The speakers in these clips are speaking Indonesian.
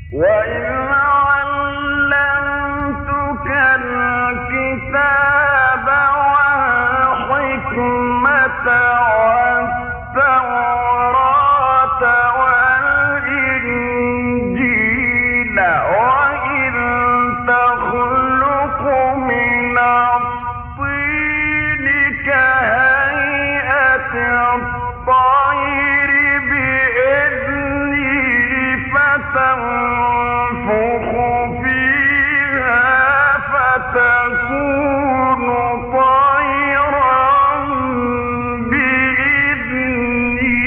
وإذ علمتك الكتاب والحكمة والتوراة والإنجيل وإذ تخلق من الطين كهيئة الطير بإذني فتنفخ فيها فتكون طيرا بإذني.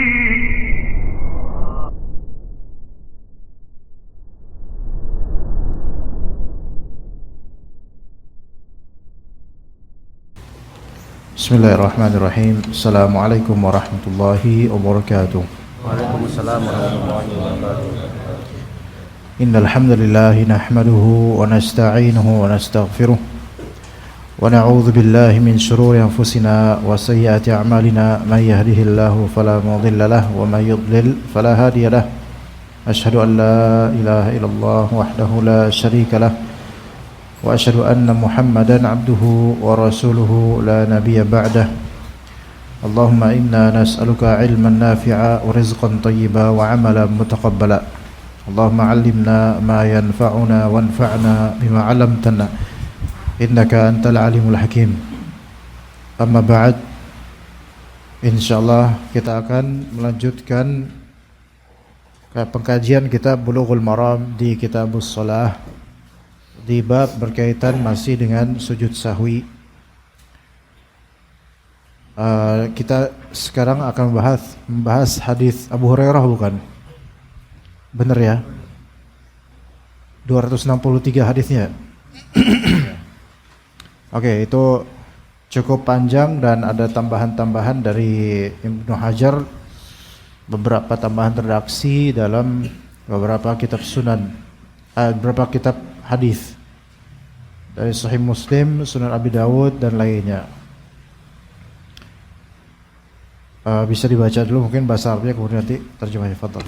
Bismillahirrahmanirrahim. Assalamualaikum warahmatullahi wabarakatuh. Waalaikumsalam warahmatullahi wabarakatuh. Innal hamdalillah nahmaduhu wa nasta'inuhu wa nastaghfiruh wa na'udzu billahi min shururi anfusina wa sayyiati a'malina may yahdihillahu fala mudilla lahu wa may yudlil fala hadiya lahu. Ashhadu an la ilaha illallah wahdahu la syarika lahu wa asyhadu anna Muhammadan abduhu wa rasuluhu la nabiyya ba'dah. Allahumma inna nas'aluka ilman nafi'a wa rizqan tayyiba wa amalan mutaqabbala. Allahumma 'allimna ma yanfa'una wanfa'na bima 'allamtana innaka antal alimul hakim. Amma ba'd, insyaallah kita akan melanjutkan pengkajian kitab Bulughul Maram di Kitabus Shalah di bab berkaitan masih dengan sujud sahwi. Kita sekarang akan membahas hadis Abu Hurairah, bukan? Benar ya? 263 hadisnya. Oke, itu cukup panjang dan ada tambahan-tambahan dari Ibnu Hajar, beberapa tambahan redaksi dalam beberapa kitab sunan, beberapa kitab hadis dari Sahih Muslim, Sunan Abi Dawud dan lainnya. Bisa dibaca dulu mungkin bahasa Arabnya, kemudian nanti terjemahnya. Fadhal.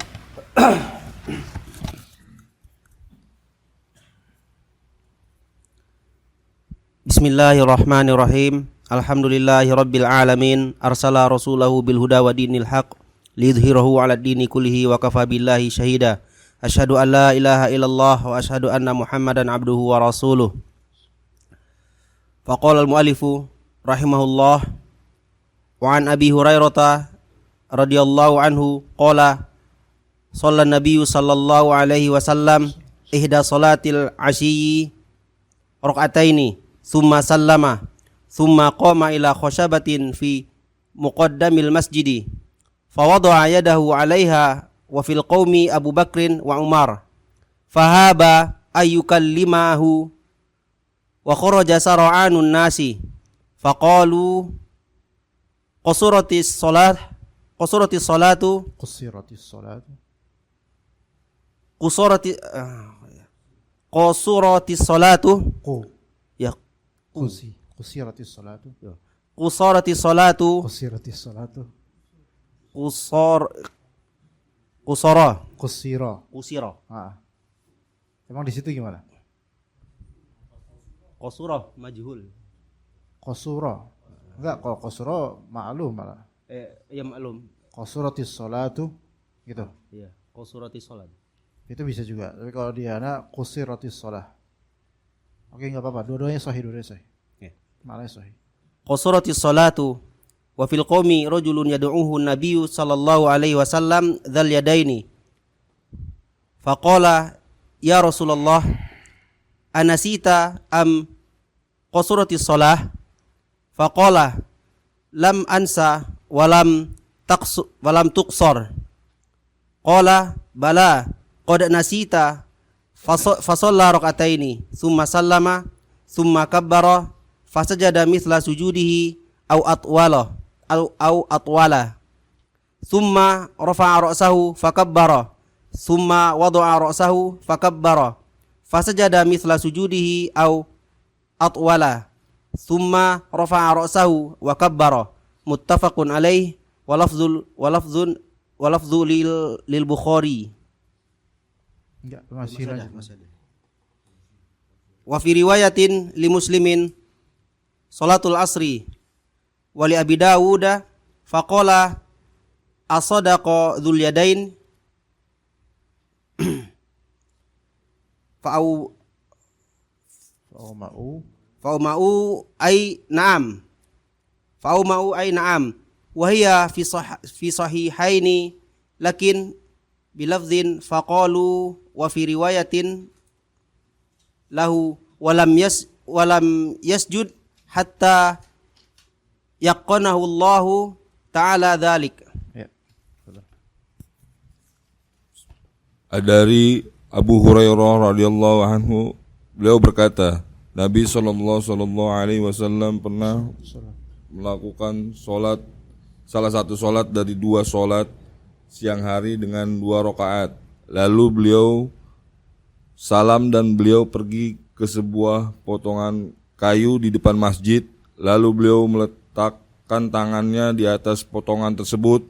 Bismillahirrahmanirrahim. Alhamdulillahirabbil alamin. Arsala rasulahu bil huda wa dinil haq lidhhirahu 'alad dini kullihi wa kafa billahi syahida. Asyhadu an la ilaha illallah wa asyhadu anna Muhammadan abduhu wa rasuluh. Faqala al-mu'allifu rahimahullah wa an Abi Hurairah radhiyallahu anhu qala shalla an-nabiyyu sallallahu alaihi wasallam ihda salatil 'ashyi rak'ataini thumma sallama thumma qama ila khashabatin fi muqaddamil masjidi fa wada'a yadahu 'alaiha wa fil qaumi Abu Bakrin wa Umar fahaba ayyukallimahu wa kharaja sara'anun nasi faqalu qusuratis salatu Kusira. Emang di situ gimana? Qasura majhul. Qasura. Enggak, kalau qasura ma'lum malah. Ya maklum. Qasuratis sholatu gitu. Iya, qasuratis salat. Itu bisa juga. Tapi kalau di ana qusiratis shalah. Oke, enggak apa-apa. Dua-duanya sahih, Ya. Maknanya sahih. Qasuratis salatu wa fil qaumi rajulun yad'uhu an-nabiyyu sallallahu alaihi wasallam dzal yadaini. Faqala ya Rasulullah anasita am qasuratis shalah? Faqala lam ansa walam tuqsar. Qala bala qad nasita fasalla rak'ataini thumma sallama thumma kabbara fasajada mithla sujudihi au atwala thumma rafa'a ra'sahu fakabbara thumma wada'a ra'sahu fakabbara fasajada mithla sujudihi au atwala thumma rafa'a ra'sahu wa kabbara. Muttafaqun alaih wa lafdhu lil Bukhari. Enggak, masih lanjut. Masih ada. Wa fi riwayatin li Muslimin salatul asri wa li Abi Dawud faqala asadaqa dzul yadain fa'umau ay na'am wa hiya fi sahihaini lakin bilafdhin faqalu wa fi riwayatin lahu walam yasjud hatta yaqanahu Allahu ta'ala dzalik. Ya. Dari Abu Hurairah radhiyallahu anhu, beliau berkata, Nabi sallallahu alaihi wasallam pernah melakukan salah satu solat dari dua solat siang hari dengan 2 rakaat. Lalu beliau salam dan beliau pergi ke sebuah potongan kayu di depan masjid. Lalu beliau meletakkan tangannya di atas potongan tersebut,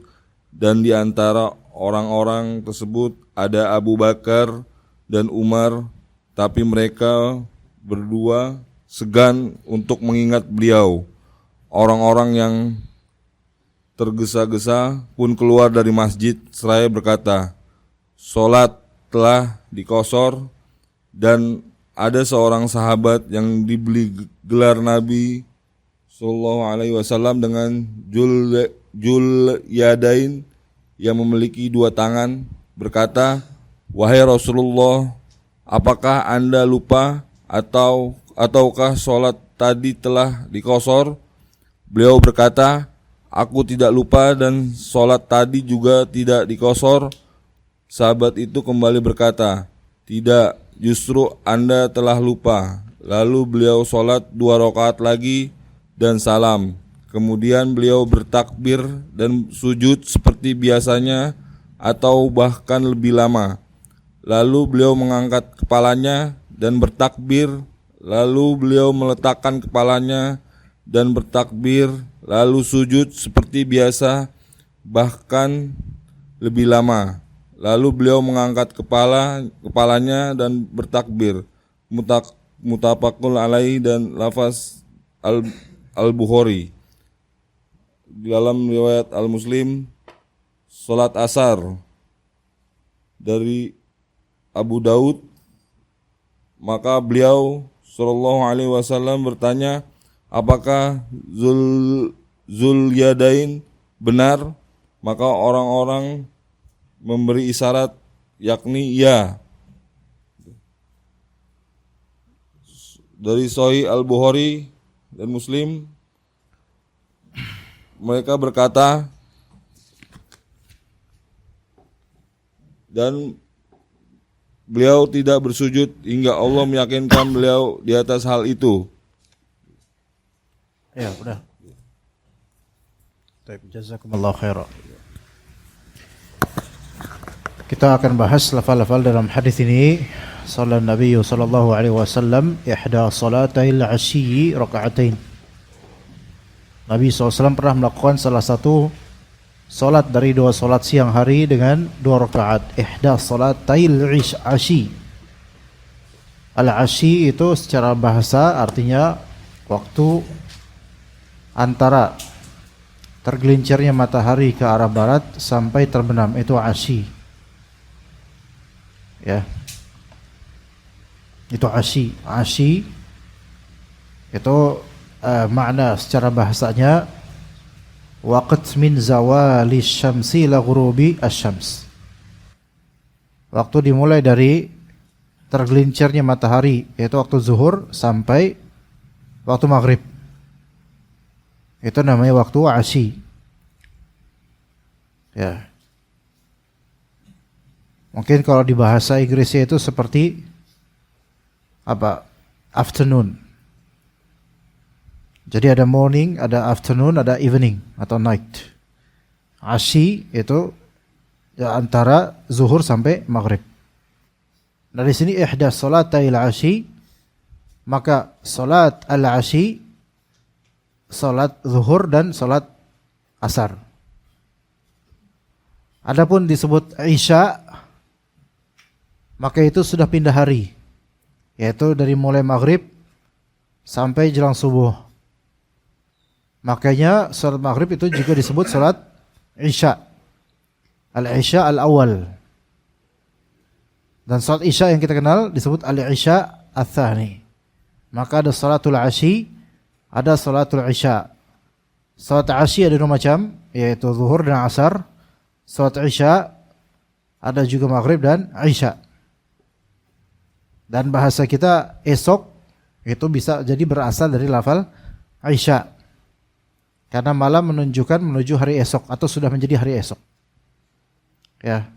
dan di antara orang-orang tersebut ada Abu Bakar dan Umar, tapi mereka berdua segan untuk mengingat beliau. Orang-orang yang tergesa-gesa pun keluar dari masjid seraya berkata, "Salat telah dikosor." Dan ada seorang sahabat yang dibeli gelar Nabi sallallahu alaihi wasallam dengan Jul Yadain, yang memiliki 2 tangan, berkata, "Wahai Rasulullah, apakah Anda lupa ataukah salat tadi telah dikosor?" Beliau berkata, "Aku tidak lupa dan salat tadi juga tidak dikosor." Sahabat itu kembali berkata, "Tidak, justru Anda telah lupa." Lalu beliau salat 2 rakaat lagi dan salam. Kemudian beliau bertakbir dan sujud seperti biasanya atau bahkan lebih lama. Lalu beliau mengangkat kepalanya dan bertakbir. Lalu beliau meletakkan kepalanya dan bertakbir, lalu sujud seperti biasa bahkan lebih lama. Lalu beliau mengangkat kepalanya dan bertakbir. Mutafaqun alaihi dan lafaz Al-Bukhari. Di dalam riwayat Al-Muslim, salat asar dari Abu Daud, maka beliau sallallahu alaihi wasallam bertanya, "Apakah Zul Yadain benar?" Maka orang-orang memberi isyarat, yakni ya. Dari Sahih Al-Bukhari dan Muslim, mereka berkata, dan beliau tidak bersujud hingga Allah meyakinkan beliau di atas hal itu. Ya, udah. Baik, jazakumullah khairan. Kita akan bahas lafal-lafal dalam hadis ini. Salat Nabi sallallahu alaihi wasallam ihda salatail asyi raka'atain. Nabi SAW pernah melakukan salah satu salat dari 2 salat siang hari dengan 2 rakaat. Ihda salatail asyi. Al-asyi itu secara bahasa artinya waktu antara tergelincirnya matahari ke arah barat sampai terbenam, itu asyi. Ya. Itu asyi. Asyi itu makna secara bahasanya waqt min zawali syamsi ila ghurubi asy-syams. Waktu dimulai dari tergelincirnya matahari, yaitu waktu zuhur sampai waktu maghrib. Itu namanya waktu asyi. Ya. Mungkin kalau di bahasa Inggrisnya itu seperti apa? Afternoon. Jadi ada morning, ada afternoon, ada evening atau night. Asyi itu ya antara zuhur sampai maghrib. Nah di sini ihda salatail asyi, maka salat al-asyi, salat zuhur dan salat asar. Adapun disebut isya, maka itu sudah pindah hari, yaitu dari mulai maghrib sampai jelang subuh. Makanya salat maghrib itu juga disebut salat isya, al-isya al-awwal. Dan salat isya yang kita kenal disebut al-isya al-thani. Maka ada salatul asyi, ada salatul isya. Salat asyi ada dua macam, yaitu zuhur dan asar. Salat isya ada juga maghrib dan isya. Dan bahasa kita esok itu bisa jadi berasal dari lafal isya. Karena malam menunjukkan menuju hari esok atau sudah menjadi hari esok. Ya.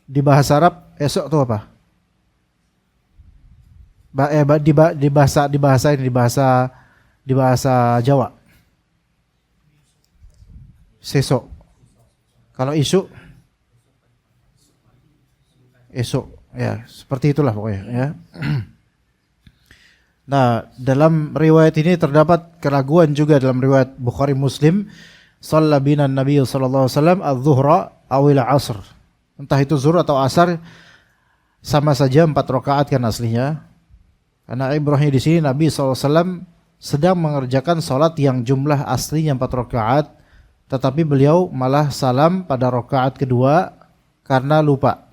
Di bahasa Arab esok itu apa? Di bahasa Jawa. Sesok. Kalau isu esok, ya, seperti itulah pokoknya, ya. Nah, dalam riwayat ini terdapat keraguan juga dalam riwayat Bukhari Muslim. Shalla bina Nabi sallallahu alaihi wasallam adz-dzuhra awil asr. Entah itu zuhur atau asar, sama saja 4 rakaat kan aslinya. Karena ibrahnya di sini Nabi sallallahu alaihi wasallam sedang mengerjakan salat yang jumlah aslinya 4 rakaat, tetapi beliau malah salam pada rakaat kedua karena lupa.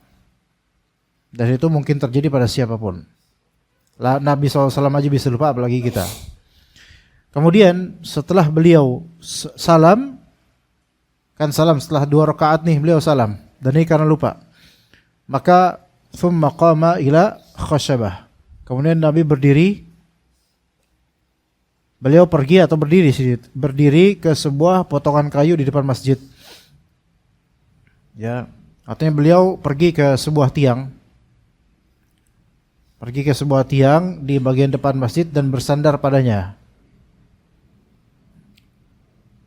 Dan itu mungkin terjadi pada siapapun. Nabi SAW aja bisa lupa, apalagi kita. Kemudian setelah beliau salam, kan salam setelah 2 rakaat nih beliau salam, dan ini karena lupa. Maka thumma qama ila khasyabah. Kemudian Nabi berdiri. Beliau pergi atau berdiri ke sebuah potongan kayu di depan masjid. Ya, artinya beliau pergi ke sebuah tiang. Pergi ke sebuah tiang di bagian depan masjid dan bersandar padanya.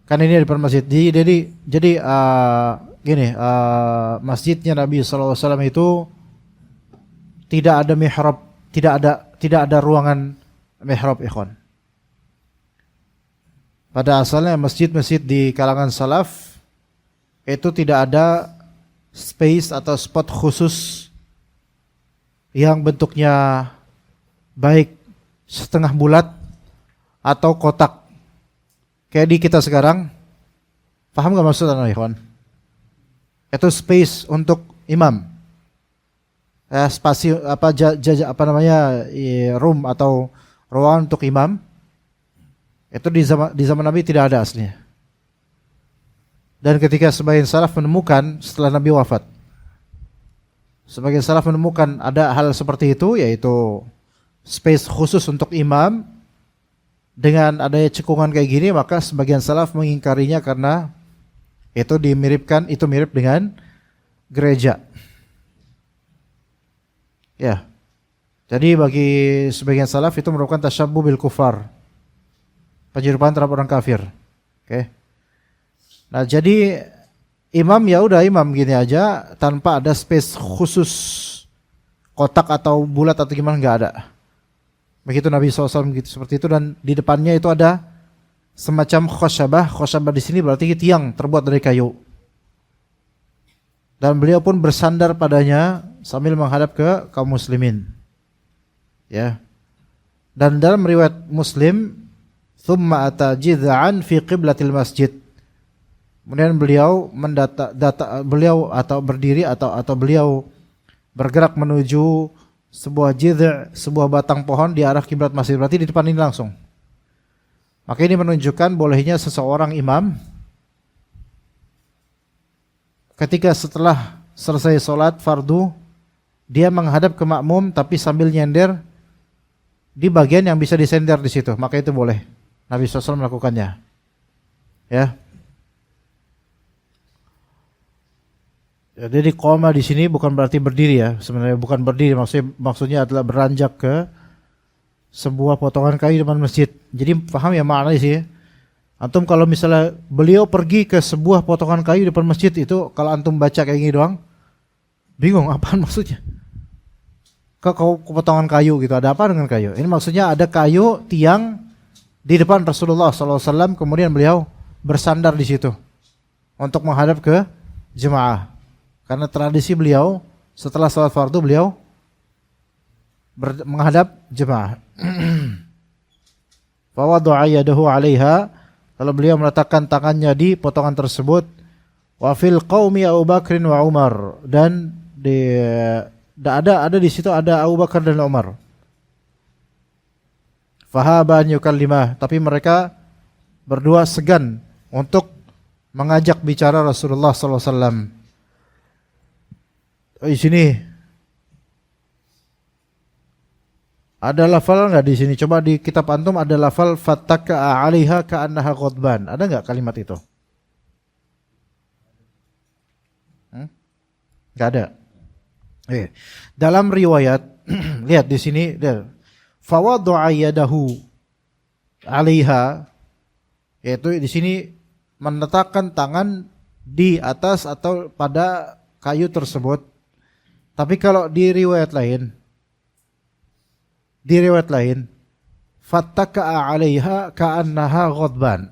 Kan ini di depan masjid. Jadi masjidnya Nabi SAW itu tidak ada mihrab, tidak ada ruangan mihrab, ikhwan. Pada asalnya masjid-masjid di kalangan salaf itu tidak ada space atau spot khusus yang bentuknya baik setengah bulat atau kotak kayak di kita sekarang. Paham gak maksudnya, ikhwan? Itu space untuk imam, spasi room atau ruangan untuk imam. Itu di zaman Nabi tidak ada aslinya. Dan ketika sebagian salaf menemukan setelah Nabi wafat, sebagian salaf menemukan ada hal seperti itu, yaitu space khusus untuk imam dengan adanya cekungan kayak gini, maka sebagian salaf mengingkarinya karena itu mirip dengan gereja. Ya. Jadi bagi sebagian salaf itu merupakan tasyabbuh bil kufar, penyerupan terhadap orang kafir. Oke. Nah, jadi imam ya udah imam gini aja tanpa ada space khusus kotak atau bulat atau gimana, enggak ada. Begitu Nabi SAW gitu, seperti itu, dan di depannya itu ada semacam khosyabah. Khosyabah di sini berarti tiang terbuat dari kayu. Dan beliau pun bersandar padanya sambil menghadap ke kaum muslimin. Ya. Dan dalam riwayat Muslim, thumma ata jid'an fi qiblatil masjid. Kemudian beliau beliau bergerak menuju sebuah sebuah batang pohon di arah kiblat masjid. Berarti di depan ini langsung. Maka ini menunjukkan bolehnya seseorang imam ketika setelah selesai sholat fardu, dia menghadap ke makmum tapi sambil nyender di bagian yang bisa disender di situ, maka itu boleh. Nabi SAW melakukannya. Ya. Jadi qoma di sini bukan berarti berdiri ya. Sebenarnya bukan berdiri, maksudnya adalah beranjak ke sebuah potongan kayu di depan masjid. Jadi paham ya maknanya sih. Antum kalau misalnya beliau pergi ke sebuah potongan kayu di depan masjid, itu kalau antum baca kayak gini doang, bingung apaan maksudnya. Ke potongan kayu gitu, ada apa dengan kayu? Ini maksudnya ada kayu tiang di depan Rasulullah SAW, kemudian beliau bersandar di situ untuk menghadap ke jemaah. Karena tradisi beliau setelah salat fardu beliau menghadap jemaah. Fa wada'a yadahu 'alaiha, lalu beliau meletakkan tangannya di potongan tersebut. Wa fil qaumi Abu Bakrin wa Umar, dan ada di situ ada Abu Bakar dan Umar. Fahaba an yukallimah, tapi mereka berdua segan untuk mengajak bicara Rasulullah sallallahu alaihi wasallam. Di sini ada lafal enggak di sini? Coba di kitab antum ada lafal fattaka 'alaiha ka'annaha ghadban. Ada enggak kalimat itu? Enggak ada. Dalam riwayat lihat di sini fawadha'a yadahu 'alaiha, yaitu di sini meletakkan tangan di atas atau pada kayu tersebut. Tapi kalau di riwayat lain fattaka'a 'alaiha ka'annaha ghadban.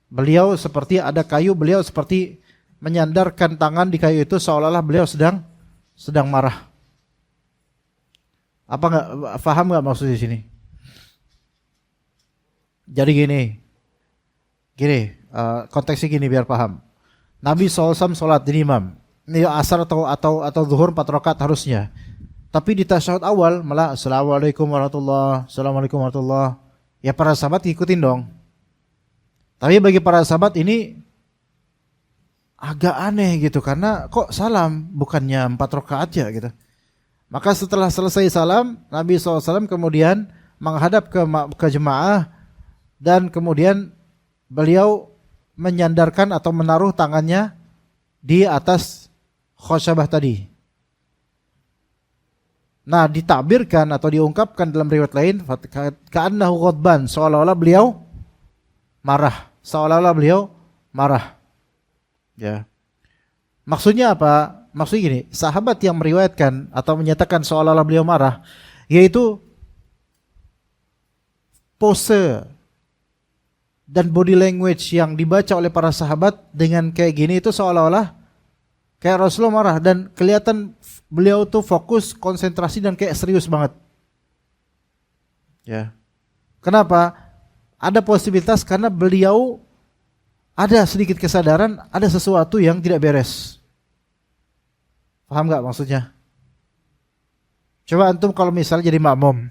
Beliau seperti ada kayu, beliau seperti menyandarkan tangan di kayu itu seolah-olah beliau sedang marah. Apa enggak paham enggak maksud di sini? Jadi gini, konteksnya gini biar paham. Nabi SAW sholat di imam. Ini asar atau zuhur 4 rakaat harusnya. Tapi di tasyahud awal malah assalamualaikum warahmatullah. Ya para sahabat ikutin dong. Tapi bagi para sahabat ini agak aneh gitu, karena kok salam bukannya 4 rakaat ya gitu. Maka setelah selesai salam, Nabi SAW kemudian menghadap ke jemaah dan kemudian beliau menyandarkan atau menaruh tangannya di atas khosyabah tadi. Nah, ditakbirkan atau diungkapkan dalam riwayat lain ka'annahu ghadban, seolah-olah beliau marah. Ya. Maksudnya apa? Maksudnya gini, sahabat yang meriwayatkan atau menyatakan seolah-olah beliau marah, yaitu pose dan body language yang dibaca oleh para sahabat dengan kayak gini itu seolah-olah kayak Rasulullah marah, dan kelihatan beliau tuh fokus, konsentrasi, dan kayak serius banget. Ya. Kenapa? Ada posibilitas karena beliau ada sedikit kesadaran ada sesuatu yang tidak beres. Paham nggak maksudnya? Coba antum kalau misalnya jadi makmum,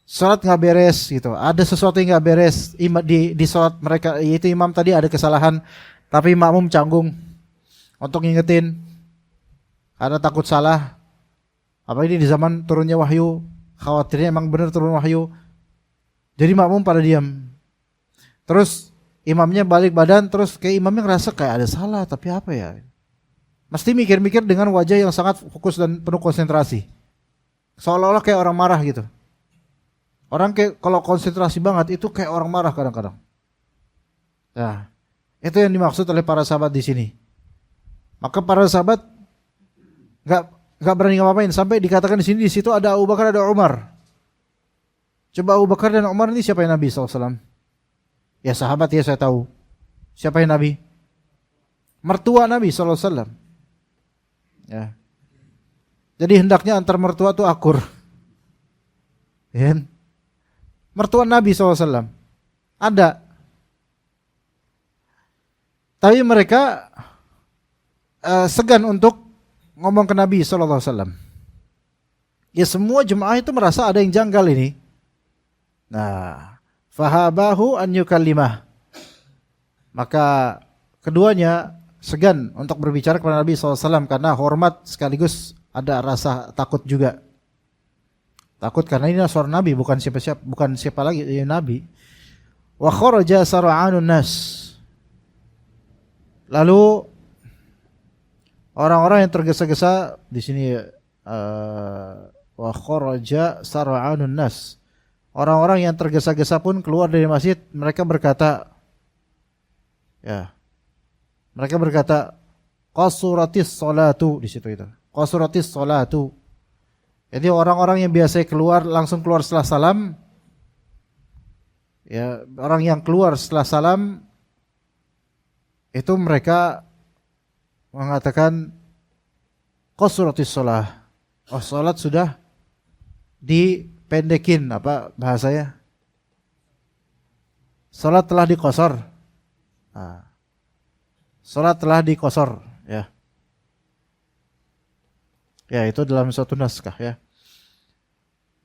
sholat nggak beres gitu, ada sesuatu yang nggak beres di sholat mereka, yaitu imam tadi ada kesalahan, tapi makmum canggung untuk ngingetin karena takut salah. Apa ini di zaman turunnya wahyu, khawatirnya emang benar turun wahyu, jadi makmum pada diam. Terus imamnya balik badan, terus kayak imamnya ngerasa kayak ada salah, tapi apa ya? Mesti mikir-mikir dengan wajah yang sangat fokus dan penuh konsentrasi. Seolah-olah kayak orang marah gitu. Orang kayak kalau konsentrasi banget itu kayak orang marah kadang-kadang. Nah, itu yang dimaksud oleh para sahabat di sini. Maka para sahabat nggak berani ngapain sampai dikatakan di sini, di situ ada Abu Bakar, ada Umar. Coba Abu Bakar dan Umar ini siapa yang Nabi SAW? Ya sahabat ya, saya tahu. Siapa yang Nabi? Mertua Nabi SAW. Ya. Jadi hendaknya antar mertua itu akur. Ya. Mertua Nabi SAW ada. Tapi mereka segan untuk ngomong ke Nabi SAW. Ya semua jemaah itu merasa ada yang janggal ini. Nah, fahabahu an yukallimah. Maka keduanya segan untuk berbicara kepada Nabi SAW karena hormat sekaligus ada rasa takut juga. Takut karena ini suara Nabi, bukan siapa lagi, ya Nabi. Wa kharaja sar'anun nas. Lalu orang-orang yang tergesa-gesa di sini wa kharaja sar'anun nas. Orang-orang yang tergesa-gesa pun keluar dari masjid, mereka berkata, ya. Mereka berkata, qasuratis salatu, di situ itu. Qasuratis salatu. Jadi orang-orang yang biasa langsung keluar setelah salam, ya, orang yang keluar setelah salam itu mereka mengatakan qasuratis shalah. Oh, salat sudah dipendekin, apa bahasanya? Salat telah diqasar. Nah, salat telah diqasar, ya. Ya, itu dalam suatu naskah, ya.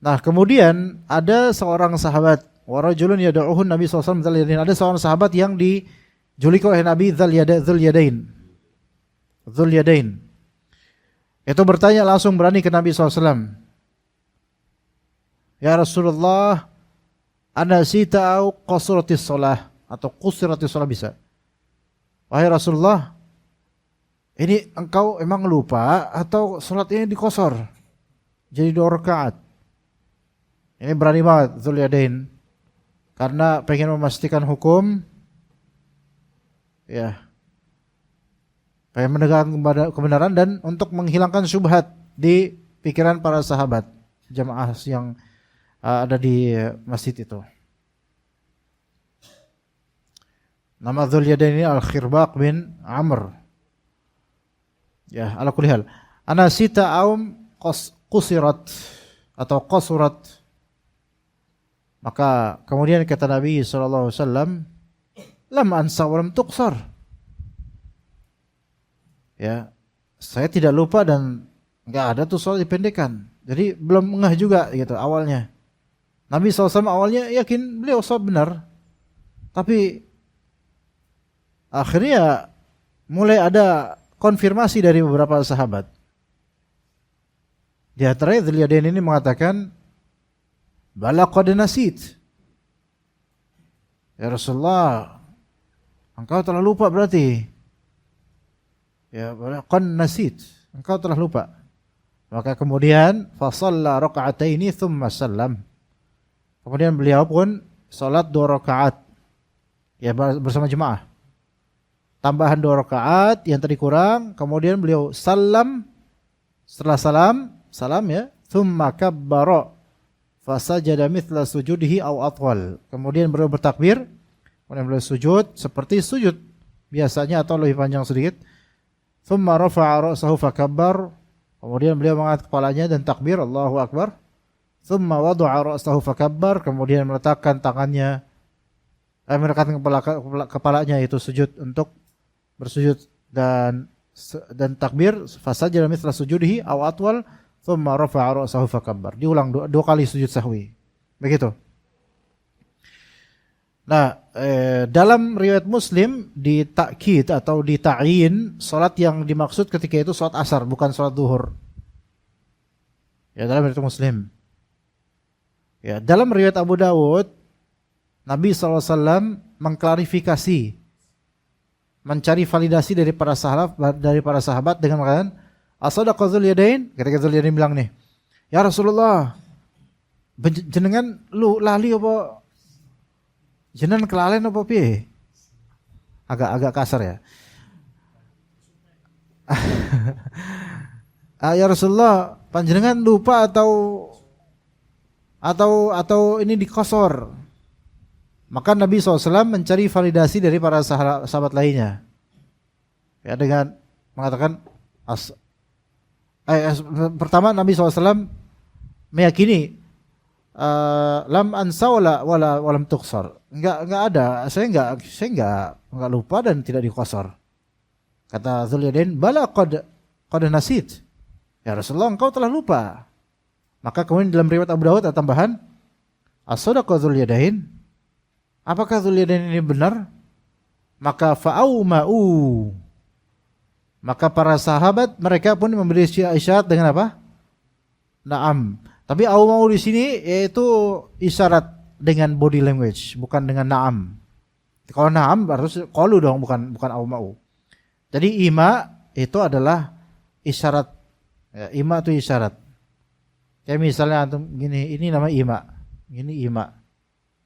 Nah, kemudian ada seorang sahabat, wa rajulun yad'uhu Nabi sallallahu alaihi wasallam. Ada seorang sahabat yang dijuluki oleh Nabi Dzul Yadain. Itu bertanya langsung berani ke Nabi SAW. Ya Rasulullah, anasita au qasuratis shalah, atau qusiratis shalah bisa. Wahai Rasulullah, ini engkau emang lupa atau salat ini dikosor jadi 2 rakaat? Ini berani banget Dzul Yadain, karena pengen memastikan hukum, ya, pengen menegakkan kebenaran dan untuk menghilangkan syubhat di pikiran para sahabat jamaah yang ada di masjid itu. Nama Dzul Yadain ini Al-Khirbaq bin Amr. Ya, ala kulli hal. Anasita aum qusirat atau qasurat. Maka kemudian kata Nabi sallallahu alaihi wasallam, lam ansa wa lam tuqsar. Ya, saya tidak lupa dan enggak ada tuh soal dipendekkan. Jadi belum ngeh juga gitu awalnya. Nabi SAW awalnya yakin beliau sholat benar, tapi akhirnya mulai ada konfirmasi dari beberapa sahabat. Di antaranya Dzul Yadain ini mengatakan, bala qad nasit. Ya Rasulullah, engkau telah lupa berarti. Ya, qad nasit, engkau telah lupa. Maka kemudian fa shalla raka'ataini tsumma sallam. Kemudian beliau pun salat 2 rakaat, ya, bersama jemaah. Tambahan 2 rakaat yang tadi kurang, kemudian beliau salam, setelah salam ya, tsumma kabbara fa sajada mithla sujudihi aw atwal. Kemudian beliau bertakbir, kemudian beliau sujud seperti sujud biasanya atau lebih panjang sedikit. Thumma rafa'a ra'sahu fakabbar. Kemudian beliau mengangkat kepalanya dan takbir, Allahu Akbar. Thumma wada'a ra'sahu fakabbar. Kemudian meletakkan tangannya, meletakkan kepalanya, itu sujud untuk bersujud dan takbir. Fasajada mithla sujudihi aw atwal. Thumma rafa'a ra'sahu fakabbar. Diulang 2 kali sujud sahwi. Begitu. Nah, dalam riwayat Muslim ditakkid atau dita'yin salat yang dimaksud ketika itu salat asar, bukan salat zuhur. Ya, dalam riwayat Muslim. Ya, dalam riwayat Abu Dawud, Nabi SAW mengklarifikasi, mencari validasi dari para sahabat dengan mengatakan, as-sadaqa Dzul Yadain. Ketika Dzul Yadain bilang nih, ya Rasulullah, jenengan lu lali apa? Jenengan kelalen apa piye? Agak kasar ya. Ya Rasulullah, panjenengan lupa atau ini dikosor. Maka Nabi SAW mencari validasi dari para sahabat lainnya. Ya, dengan mengatakan pertama Nabi SAW meyakini lam ansa wala walam tuqsar. Enggak ada. Saya enggak lupa dan tidak dikosor. Kata Dzul Yadain, bala qad nasit. Ya Rasulullah, engkau telah lupa. Maka kemudian dalam riwayat Abu Dawud ada tambahan, as-sadaqa Dzul Yadain. Apakah Dzul Yadain ini benar? Maka fa'auma'u. Maka para sahabat mereka pun memberi isyarat dengan apa? Na'am. Tapi auma'u di sini yaitu isyarat dengan body language, bukan dengan na'am. Kalau na'am harus qalu dong, bukan auma'u. Jadi ima itu adalah isyarat. Ya, ima itu isyarat. Kayak misalnya antum gini, ini nama ima. Ini ima.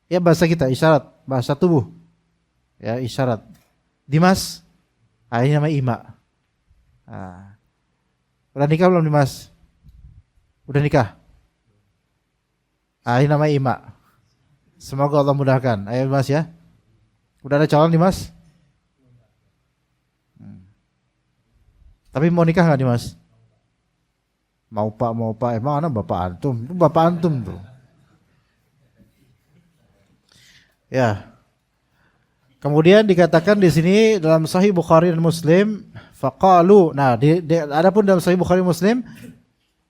Ya bahasa kita isyarat, bahasa tubuh. Ya isyarat. Dimas, ini nama ima. Nah. Udah nikah belum Dimas? Udah nikah? Ini nama ima. Semoga Allah mudahkan. Ayo Mas ya. Udah ada calon Dimas? Tapi mau nikah nggak nih Mas? Mau Pak, emang anak bapak antum? Itu bapak antum tuh. Ya. Kemudian dikatakan di sini dalam Sahih Bukhari dan Muslim, faqalu. Nah, adapun dalam Sahih Bukhari dan Muslim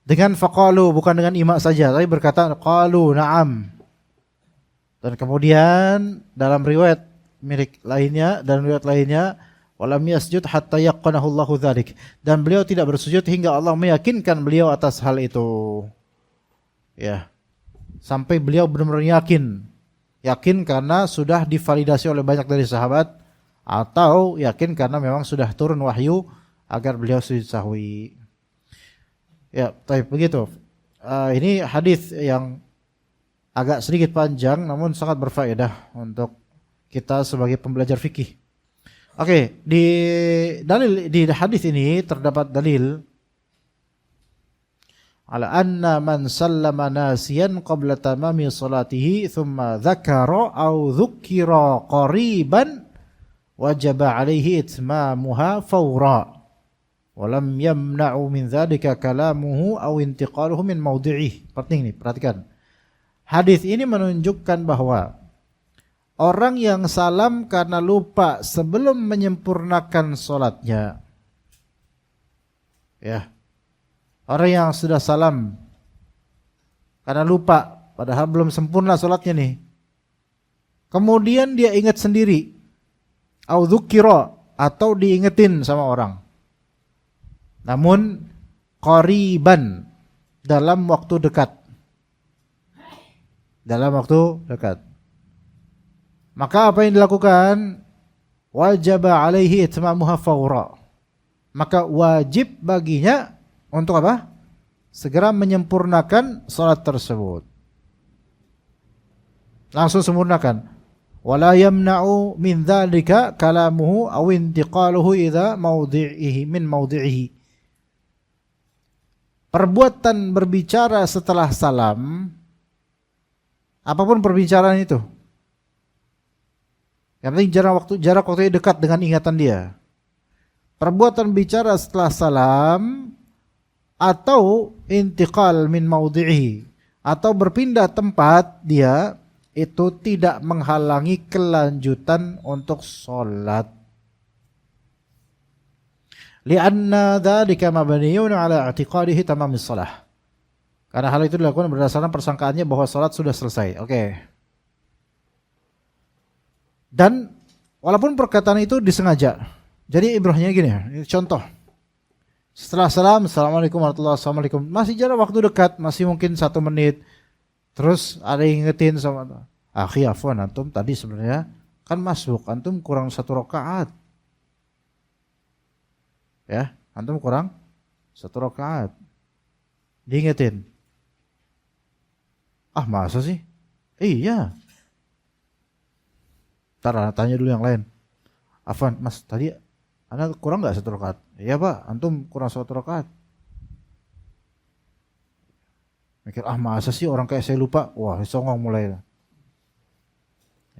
dengan faqalu, bukan dengan ima saja, tapi berkata qalu na'am. Dan kemudian dalam riwayat milik lainnya dan riwayat lainnya, walam yasjud hatta yaqqanahu Allahu dzalik. Dan beliau tidak bersujud hingga Allah meyakinkan beliau atas hal itu. Ya. Sampai beliau benar-benar yakin karena sudah divalidasi oleh banyak dari sahabat, atau yakin karena memang sudah turun wahyu agar beliau sujud sahwi. Ya, baik begitu. Ini hadis yang agak sedikit panjang namun sangat berfaedah untuk kita sebagai pembelajar fikih. Oke, di hadis ini terdapat dalil ala anna man sallama nasiyan qabla tamami salatihi thumma dzakara aw dzukira qariban wajaba alaihi itmamuha fawra wa lam yamna'u min dzalika kalamuhu aw intiqaluhu min mawdi'ihi. Penting nih, perhatikan. Hadis ini menunjukkan bahwa orang yang salam karena lupa sebelum menyempurnakan salatnya, ya, orang yang sudah salam karena lupa padahal belum sempurna salatnya nih, kemudian dia ingat sendiri, au dzukira, atau diingetin sama orang, namun qariban, dalam waktu dekat, maka apa yang dilakukan? Wajaba alaihi itmamuha fawra, maka wajib baginya untuk apa? Segera menyempurnakan salat tersebut. Langsung sempurnakan. Wala yamna'u min dzalika kalamuhu aw intiqaluhu idza mawdi'ihi min mawdi'ihi. Perbuatan berbicara setelah salam, apapun perbicaraan itu, yang penting jarak waktunya dekat dengan ingatan dia. Perbuatan bicara setelah salam atau intiqal min mawdi'ihi, atau berpindah tempat dia, itu tidak menghalangi kelanjutan untuk sholat. Lianna dzalika mabniyun ala i'tiqadihi tamamis shalah. Karena hal itu dilakukan berdasarkan persangkaannya bahwa sholat sudah selesai. Oke. Dan walaupun perkataan itu disengaja. Jadi ibrahnya gini, contoh. Setelah salam, assalamualaikum warahmatullahi wabarakatuh, masih jarak waktu dekat, masih mungkin 1 menit. Terus ada yang ingetin sama, akhi afwan, antum tadi sebenarnya kan masbuk, antum kurang 1 rakaat. Ya, antum kurang 1 rakaat. Diingetin. Ah, masa sih? Iya. Ntar tanya dulu yang lain. Afwan, mas tadi anda kurang gak 1 rakaat? Iya pak, antum kurang 1 rakaat. Mikir, ah masa sih orang kayak saya lupa? Wah, songong mulai.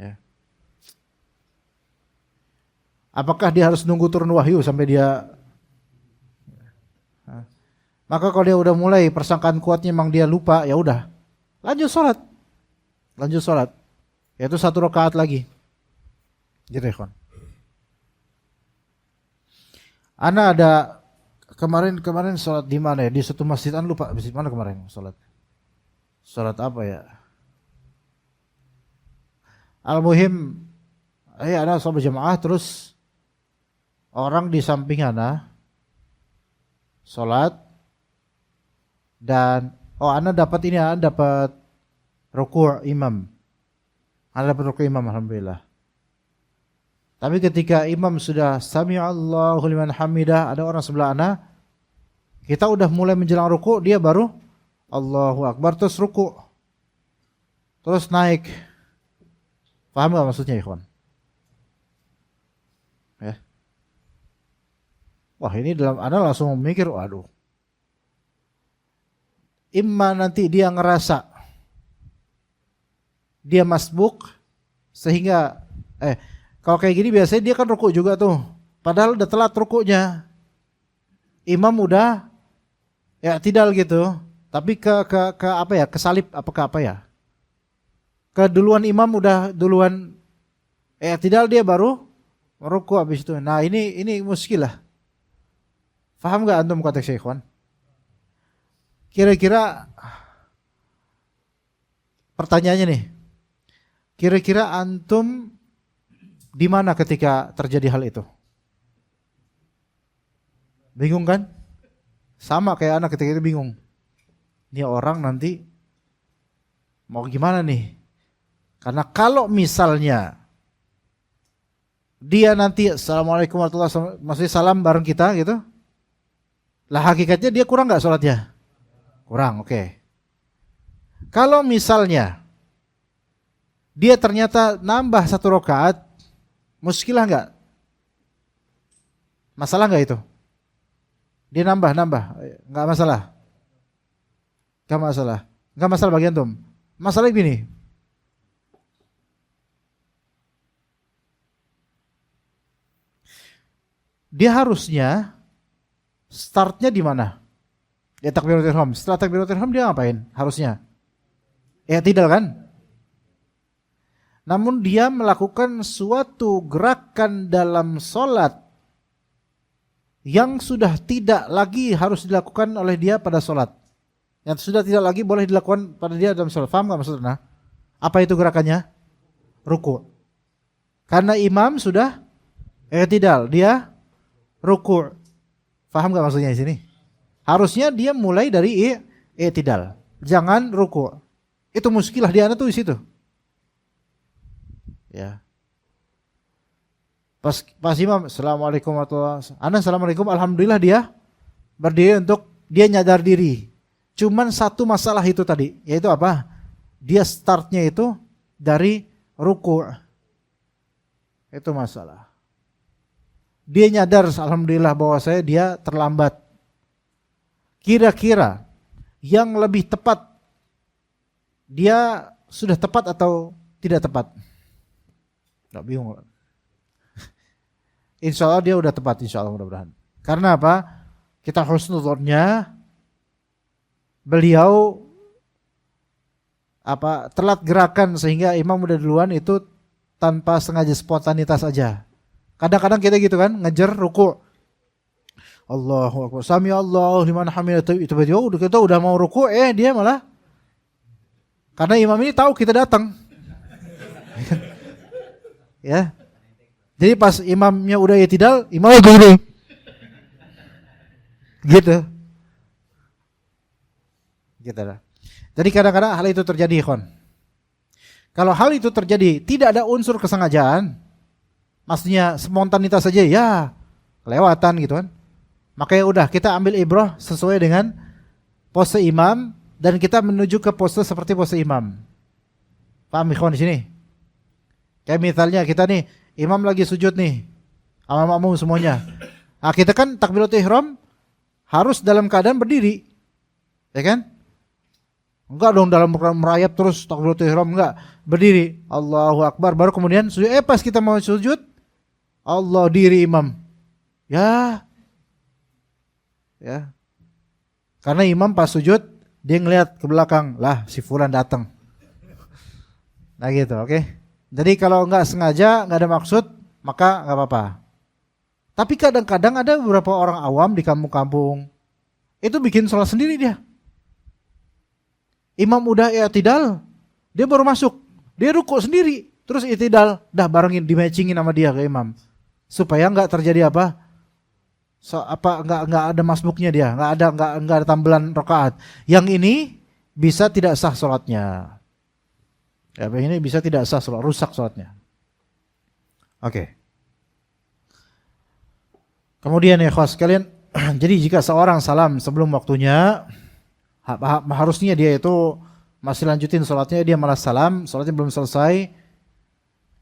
Ya. Apakah dia harus nunggu turun wahyu sampai dia? Maka kalau dia udah mulai persangkaan kuatnya memang dia lupa, ya udah, lanjut sholat. Yaitu 1 rakaat lagi. Gitu ya kawan. Ana ada kemarin sholat di mana ya? Di satu masjid, ana lupa masjid mana kemarin sholat. Sholat apa ya? Al-muhim, ana sholat berjamaah, terus orang di samping ana sholat, dan ana dapat ini, ana dapat ruku' imam. Ana dapat ruku' imam, alhamdulillah. Tapi ketika imam sudah sami'allahu liman hamidah, ada orang sebelah ana, kita udah mulai menjelang ruku', dia baru Allahu akbar, terus ruku', terus naik. Paham gak maksudnya ikhwan? Ya. Wah, ini dalam ana langsung memikir, waduh, imma nanti dia ngerasa dia masbuk sehingga kalau kayak gini biasanya dia kan rukuk juga tuh, padahal udah telat rukuknya. imam udah i'tidal gitu, tapi ke apa ya? Kesalip apa ke apa ya? Keduluan imam udah duluan i'tidal, dia baru ruku habis itu. Nah, ini muskilah. Faham enggak antum konteks ikhwan? Kira-kira pertanyaannya nih. Kira-kira antum di mana ketika terjadi hal itu? Bingung kan? Sama kayak anak ketika itu bingung. Ini orang nanti mau gimana nih? Karena kalau misalnya dia nanti assalamualaikum warahmatullahi wabarakatuh, maksudnya salam bareng kita gitu, lah hakikatnya dia kurang nggak sholatnya? Kurang, oke. Kalau misalnya dia ternyata nambah 1 rakaat, muskilah nggak? Masalah nggak itu? Dia nambah, nggak masalah. Nggak masalah bagi antum. Masalah gini. Dia harusnya startnya di mana? Ya takbiratul ihram. Setelah takbiratul ihram dia ngapain? Harusnya tidak kan? Namun dia melakukan suatu gerakan dalam sholat yang sudah tidak lagi harus dilakukan oleh dia pada sholat, yang sudah tidak lagi boleh dilakukan pada dia dalam sholat. Faham gak maksudnya? Apa itu gerakannya? Ruku. Karena imam sudah i'tidal, dia ruku. Faham gak maksudnya di sini? Harusnya dia mulai dari i'tidal, jangan ruku. Itu muskilah dia tuh di situ. Ya. Pas imam assalamualaikum warahmatullahi wabarakatuh, assalamualaikum, alhamdulillah dia berdiri untuk dia nyadar diri. Cuman satu masalah itu tadi, yaitu apa? Dia startnya itu dari ruku. Itu masalah. Dia nyadar alhamdulillah bahwa dia terlambat. Kira-kira yang lebih tepat, dia sudah tepat atau tidak tepat? Nggak bingung. Insya Allah dia udah tepat, insya Allah mudah-mudahan. Karena apa? Kita husnudzonnya beliau telat gerakan sehingga imam udah duluan, itu tanpa sengaja, spontanitas aja. Kadang-kadang kita gitu kan, ngejar ruku. Allahu Akbar, sami Allahu liman hamidah, tiba-tiba kita udah mau ruku, dia malah, karena imam ini tahu kita datang. Ya. Jadi pas imamnya udah i'tidal, imamnya gini. Gitu. Gitu lah. Jadi kadang-kadang hal itu terjadi, ikhwan. Kalau hal itu terjadi tidak ada unsur kesengajaan, maksudnya spontanitas saja, ya kelewatan gitu kan. Makanya udah kita ambil ibrah sesuai dengan pose imam dan kita menuju ke pose seperti pose imam. Paham ikhwan di sini? Kayak misalnya kita nih, imam lagi sujud nih, sama makmum semuanya. Nah, kita kan takbiratul ihram harus dalam keadaan berdiri, ya kan? Enggak dong dalam merayap terus takbiratul ihram, enggak, berdiri. Allahu Akbar, baru kemudian sujud. Pas kita mau sujud, Allah diri imam. Ya. Karena imam pas sujud dia ngelihat ke belakang, lah si fulan datang. Nah gitu, oke. Jadi kalau nggak sengaja, nggak ada maksud, maka nggak apa-apa. Tapi kadang-kadang ada beberapa orang awam di kampung-kampung itu bikin sholat sendiri dia. Imam udah i'tidal, dia baru masuk, dia ruku sendiri, terus i'tidal, dah barengin, di-matchingin sama dia ke imam, supaya nggak terjadi apa? Nggak ada masbuknya dia, nggak ada tambelan rakaat. Yang ini bisa tidak sah sholatnya. Ya, ini bisa tidak sah sholat, rusak sholatnya. Oke. Kemudian ya ikhwas sekalian, jadi jika seorang salam sebelum waktunya, harusnya dia itu masih lanjutin sholatnya, dia malah salam, sholatnya belum selesai,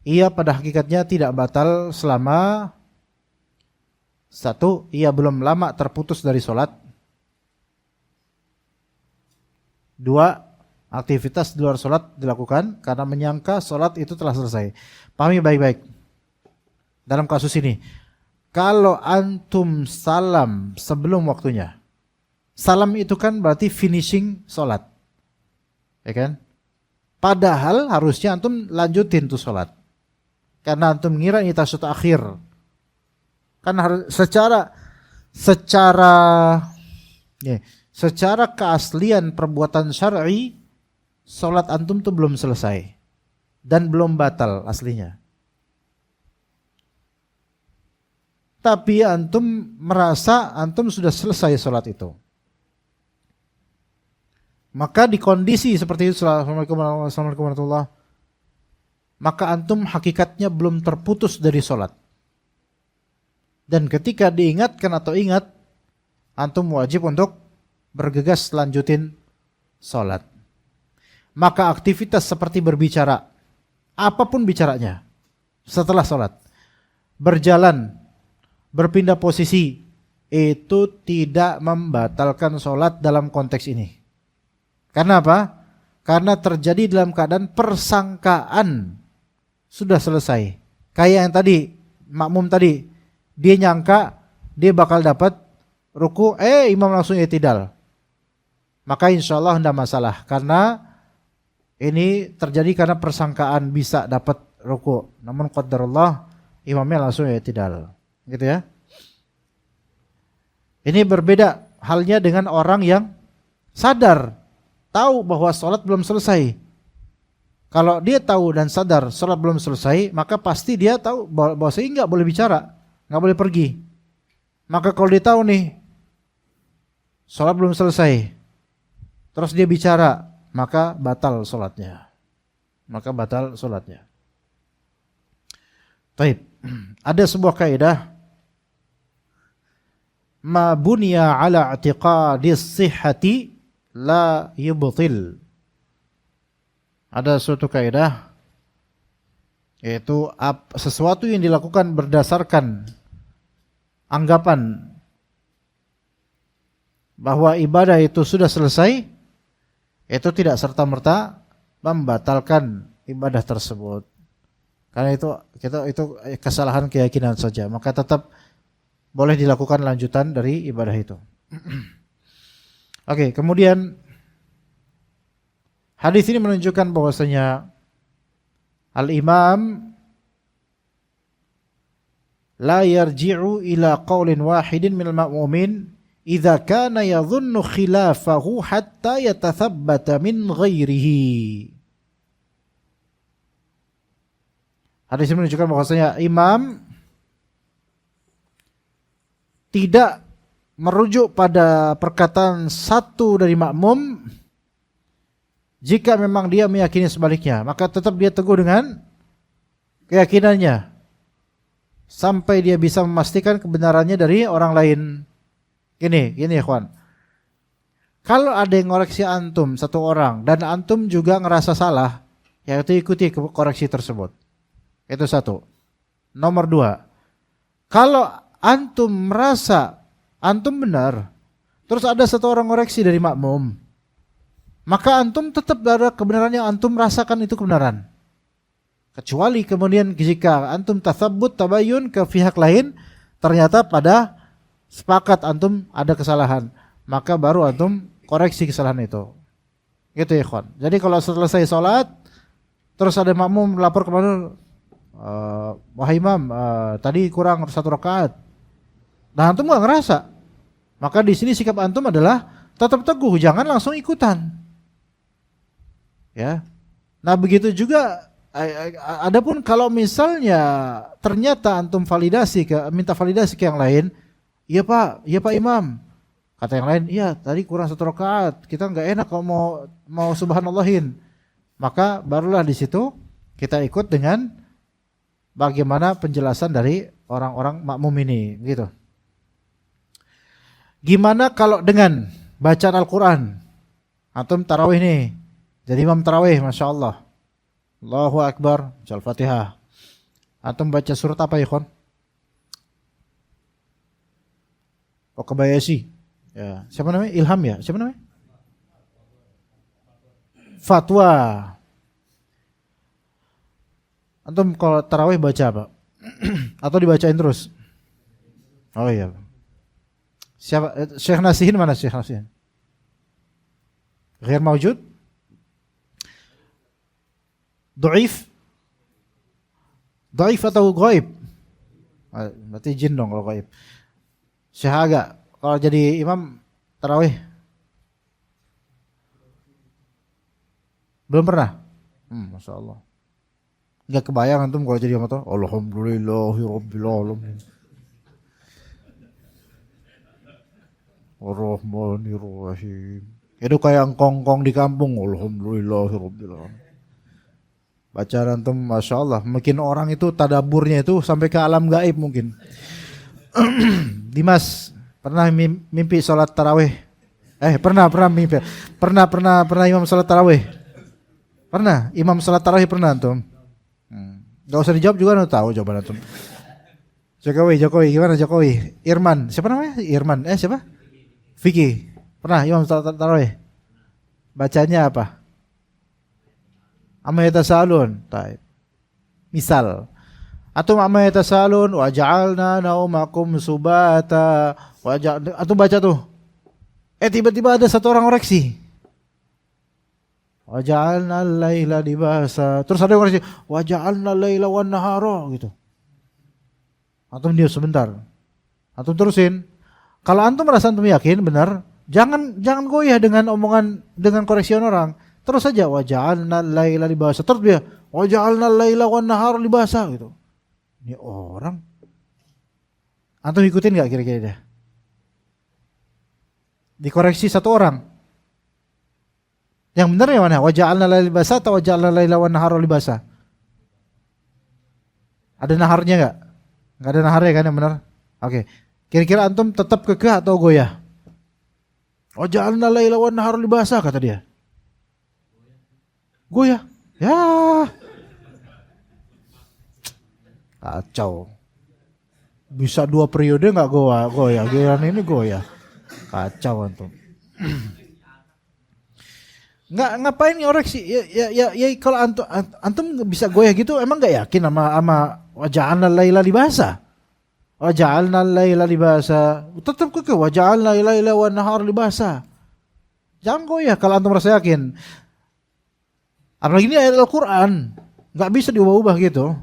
ia pada hakikatnya tidak batal selama satu, ia belum lama terputus dari sholat. Dua, aktivitas di luar sholat dilakukan karena menyangka sholat itu telah selesai. Pahami baik-baik dalam kasus ini. kalau antum salam sebelum waktunya. Salam itu kan berarti finishing sholat. Ya kan? Padahal harusnya antum lanjutin tuh sholat. Karena antum ngira ini tasyahud akhir. Kan harus secara keaslian perbuatan syar'i, sholat antum tuh belum selesai. Dan belum batal aslinya. Tapi antum merasa antum sudah selesai sholat itu. Maka di kondisi seperti itu, Assalamualaikum warahmatullahi wabarakatuh, maka antum hakikatnya belum terputus dari sholat. Dan ketika diingatkan atau ingat, antum wajib untuk bergegas lanjutin sholat. Maka aktivitas seperti berbicara, apapun bicaranya setelah sholat, berjalan, berpindah posisi, itu tidak membatalkan sholat dalam konteks ini. Karena apa? Karena terjadi dalam keadaan persangkaan sudah selesai. Kayak yang tadi, makmum tadi, dia nyangka dia bakal dapat ruku, imam langsung i'tidal. Maka insya Allah tidak masalah, karena ini terjadi karena persangkaan bisa dapat ruku. Namun qadarullah imamnya langsung i'tidal. Gitu ya. Ini berbeda halnya dengan orang yang sadar, tahu bahwa sholat belum selesai. Kalau dia tahu dan sadar sholat belum selesai, maka pasti dia tahu bahwa saya nggak boleh bicara, nggak boleh pergi. Maka kalau dia tahu nih sholat belum selesai, terus dia bicara, maka batal sholatnya. Baik, ada sebuah kaidah, ma bunya ala i'tiqadis sihhati la yubtil. Ada suatu kaidah, yaitu sesuatu yang dilakukan berdasarkan anggapan bahwa ibadah itu sudah selesai, itu tidak serta-merta membatalkan ibadah tersebut. Karena itu kesalahan keyakinan saja, maka tetap boleh dilakukan lanjutan dari ibadah itu. Oke, kemudian hadis ini menunjukkan bahwasanya al-imam la yarji'u ila qaulin wahidin minal ma'mumin idza kana yadhunnu khilafahu hatta yatathabbata min ghairihi. Hadis ini menunjukkan bahwasanya imam tidak merujuk pada perkataan satu dari makmum jika memang dia meyakini sebaliknya, maka tetap dia teguh dengan keyakinannya sampai dia bisa memastikan kebenarannya dari orang lain. Gini ikhwan, kalau ada yang ngoreksi antum satu orang dan antum juga ngerasa salah, ya itu ikuti koreksi tersebut. Itu satu. Nomor dua, kalau antum merasa antum benar, terus ada satu orang ngoreksi dari makmum, maka antum tetap ada kebenaran yang antum rasakan itu kebenaran. Kecuali kemudian jika antum tatsabbut tabayyun ke pihak lain, ternyata pada sepakat antum ada kesalahan, maka baru antum koreksi kesalahan itu. Gitu ya ikhwan. Jadi kalau selesai sholat, terus ada makmum lapor kepada wahai imam, tadi kurang 1 rakaat. Nah antum gak ngerasa, maka di sini sikap antum adalah tetap teguh, jangan langsung ikutan. Ya. Nah begitu juga, adapun kalau misalnya ternyata antum minta validasi ke yang lain, iya pak imam. Kata yang lain, iya tadi kurang 1 rakaat, kita nggak enak kalau mau subhanallahin. Maka barulah di situ kita ikut dengan bagaimana penjelasan dari orang-orang makmum ini, gitu. Gimana kalau dengan bacaan Al-Quran? Antum tarawih nih, jadi imam tarawih, Masya Allah, Allahu Akbar, Al-Fatihah. Antum baca surat apa ya, Khon? Kebayasi. Ya, siapa namanya? Ilham ya? Siapa namanya? Fatwa. Antum kalau tarawih baca apa? Atau dibacain terus? Oh iya. Siapa? Syekh Nasihin mana Syekh Nasihin? Ghair maujud? Dhaif? Dhaif atau ghaib? Berarti jin dong kalau ghaib. Syekh Aga, kalau jadi imam tarawih? Belum pernah? Masya Allah. Nggak kebayang antum kalau jadi imam tuh. Alhamdulillahirabbil alamin. Ar-Rahmanir-Rahim. Itu kayak kongkong di kampung. Alhamdulillahirabbil alamin. Bacaan antum Masya Allah. Mungkin orang itu tadaburnya itu sampai ke alam gaib mungkin. Dimas pernah mimpi sholat tarawih? Pernah mimpi. Pernah imam sholat tarawih? Pernah imam sholat tarawih pernah antum? Gak usah dijawab juga antum tahu jawaban antum. Jokowi gimana Jokowi? Irman siapa namanya? Irman siapa? Vicky pernah imam sholat tarawih? Bacanya apa? Amma yatasalun. Taib. Misal atum amma yatasalun wa ja'alna naumakum subata atum baca tuh. Tiba-tiba ada satu orang koreksi. Wa ja'alna al-laila libasa. Terus ada yang koreksi wa ja'alna al-laila wan nahara gitu. Antum diam sebentar. Antum terusin. Kalau antum merasa antum yakin benar, jangan goyah dengan omongan dengan koreksian orang. Terus saja wa ja'alna al-laila libasa. Terus dia wa ja'alna al-laila wan nahara libasa gitu. Ini orang antum ikutin enggak kira-kira dia? Dikoreksi satu orang. Yang benar yang mana? Wa ja'alna al-laila libasa atau wa ja'alna al-laila wan nahara libasa? Ada naharnya enggak? Enggak ada naharnya kan yang benar? Oke. Kira-kira antum tetap kekeh atau goyah? Wa ja'alna al-laila wan nahara libasa kata dia. Goyah. Ya. Kacau. Bisa 2 periode enggak goyah. Giliran ini goyah. Kacau antum. Nggak ngapain ngoreksi ya kalau antum bisa goyah gitu emang nggak yakin sama wa ja'alna al-laila libasa. Wa ja'alna al-laila libasa. Tetap ke wa ja'alna al-laila wan nahar libasa. Jangan goyah kalau antum merasa yakin. Apalagi ini ayat Al-Qur'an, nggak bisa diubah-ubah gitu.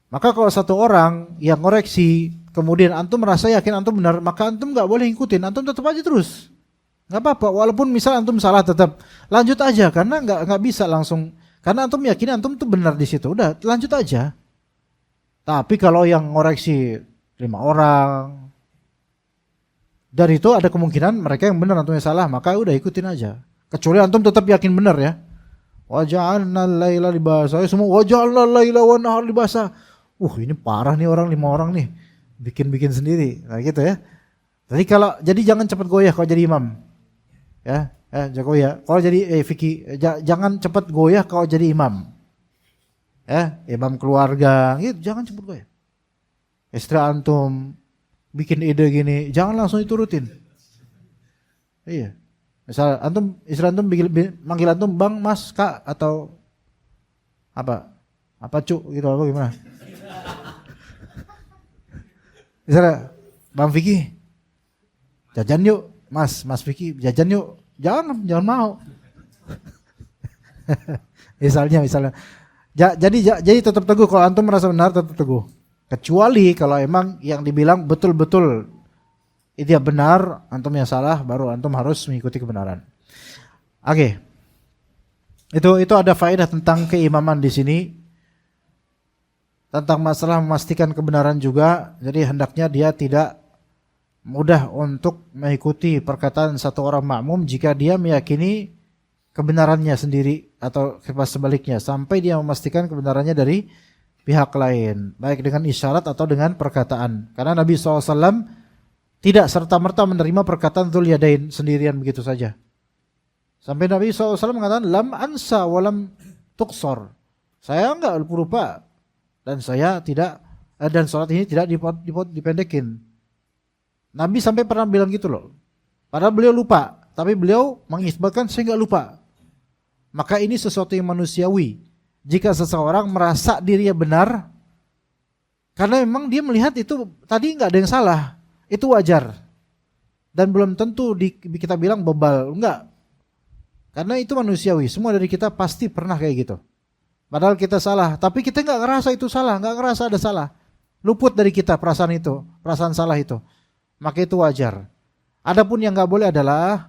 Maka kalau satu orang yang ngoreksi kemudian antum merasa yakin antum benar, maka antum nggak boleh ngikutin, antum tetap aja terus. Nggak apa-apa, walaupun misal antum salah tetap lanjut aja karena nggak bisa langsung karena antum yakin antum tuh benar di situ, udah lanjut aja. Tapi kalau yang ngoreksi 5 orang dan itu ada kemungkinan mereka yang benar antum yang salah, maka udah ikutin aja. Kecuali antum tetap yakin benar ya. Wa ja'alna al-laila libasa. Semua wa ja'alna al-laila wan nahar libasa. Ini parah nih 5 orang nih. Bikin sendiri. Nah gitu ya. Jadi jangan cepat goyah kalau jadi imam. Ya, Jokowi ya. Kalau jadi Vicky, jangan cepat goyah kalau jadi imam. Ya, imam keluarga, gitu jangan cepat goyah. Istri antum bikin ide gini, jangan langsung diturutin. Iya. Misal istri antum manggil antum bang, mas, kak atau apa cuk gitu apa gimana? Misalnya Bang Vicky jajan yuk, Mas Vicky jajan yuk, jangan mau. misalnya. Jadi tetap teguh kalau antum merasa benar tetap teguh. Kecuali kalau emang yang dibilang betul-betul itu ya benar, antum yang salah, baru antum harus mengikuti kebenaran. Oke. Itu ada faedah tentang keimaman di sini. Tentang masalah memastikan kebenaran juga. Jadi hendaknya dia tidak mudah untuk mengikuti perkataan satu orang makmum jika dia meyakini kebenarannya sendiri atau sebaliknya sampai dia memastikan kebenarannya dari pihak lain, baik dengan isyarat atau dengan perkataan. Karena Nabi SAW tidak serta-merta menerima perkataan Dzul Yadain sendirian begitu saja. Sampai Nabi SAW mengatakan lam ansa walam tuqsor. Saya enggak lupa dan saya tidak dan salat ini tidak dipendekin. Nabi sampai pernah bilang gitu loh. Padahal beliau lupa, tapi beliau mengisbatkan saya enggak lupa. Maka ini sesuatu yang manusiawi. Jika seseorang merasa dirinya benar, Karena memang dia melihat itu tadi nggak ada yang salah, itu wajar. Dan belum tentu kita bilang bebal, enggak. Karena itu manusiawi, semua dari kita pasti pernah kayak gitu. Padahal kita salah, tapi kita nggak ngerasa itu salah, nggak ngerasa ada salah. Luput dari kita perasaan itu, perasaan salah itu. Maka itu wajar. Adapun yang nggak boleh adalah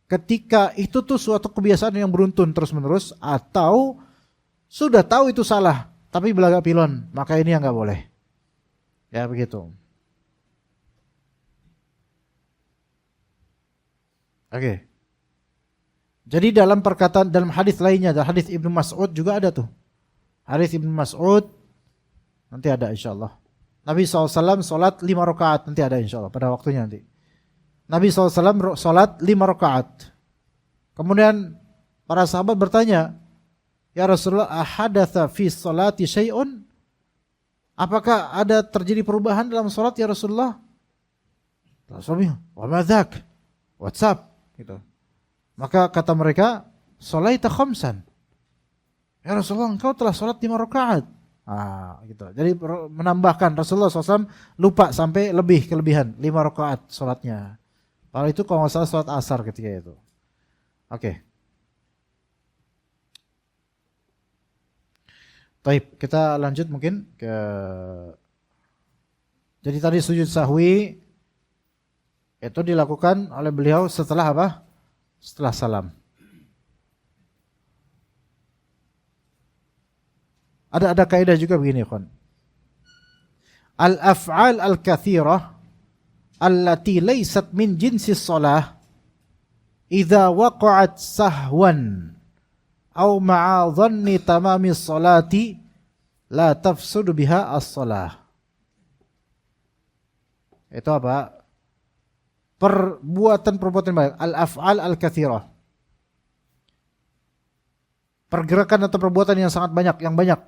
ketika itu tuh suatu kebiasaan yang beruntun terus-menerus, atau sudah tahu itu salah, tapi belagak pilon, maka ini yang nggak boleh. Ya begitu. Oke. Jadi dalam perkataan, dalam hadis lainnya, dalam hadis Ibnu Mas'ud juga ada tuh. Hadis Ibnu Mas'ud nanti ada insyaallah. Nabi SAW sholat 5 rakaat, nanti ada insyaallah pada waktunya nanti. Nabi SAW sholat 5 rakaat. Kemudian para sahabat bertanya, ya Rasulullah, ahadatha fi sholati syai'un? Apakah ada terjadi perubahan dalam sholat ya Rasulullah? Rasulullah, wa madzak? What's up? Gitu. Maka kata mereka, sholaita khamsan. Ya Rasulullah, engkau telah sholat 5 rakaat. Gitu. Jadi menambahkan, Rasulullah SAW lupa sampai lebih kelebihan 5 rakaat sholatnya. Kalau itu kalau nggak salah sholat asar ketika itu. Oke. Baik, kita lanjut mungkin ke. Jadi tadi sujud sahwi itu dilakukan oleh beliau setelah apa? Setelah salam. Ada kaidah juga begini, kawan. Al-af'al al-katsirah allati laysat min jinsi shalah idza waqa'at sahwan aw ma'a dhanni tamami sholati la tafsudu biha as-shalah. Itu apa? Perbuatan-perbuatan baik, al-af'al al-katsirah. Pergerakan atau perbuatan yang sangat banyak, yang banyak.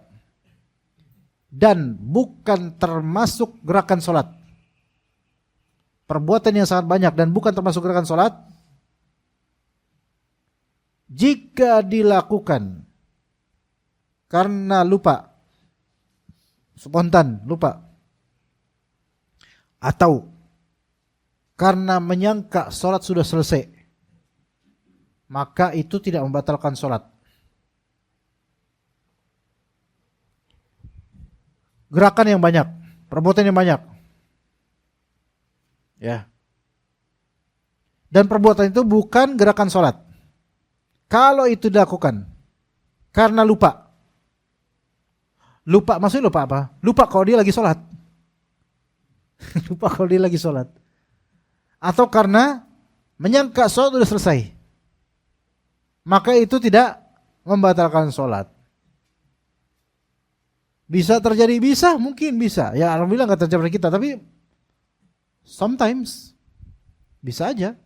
Dan bukan termasuk gerakan sholat. Perbuatan yang sangat banyak dan bukan termasuk gerakan sholat. Jika dilakukan karena lupa, spontan lupa, atau karena menyangka sholat sudah selesai, maka itu tidak membatalkan sholat. Gerakan yang banyak, perbuatan yang banyak, ya. Dan perbuatan itu bukan gerakan sholat. Kalau itu dilakukan karena lupa, maksudnya lupa apa? Lupa kalau dia lagi sholat. Lupa kalau dia lagi sholat. Atau karena menyangka sholat sudah selesai, maka itu tidak membatalkan sholat. Bisa terjadi, bisa, mungkin bisa. Ya alhamdulillah nggak terjadi pada kita, tapi sometimes bisa aja.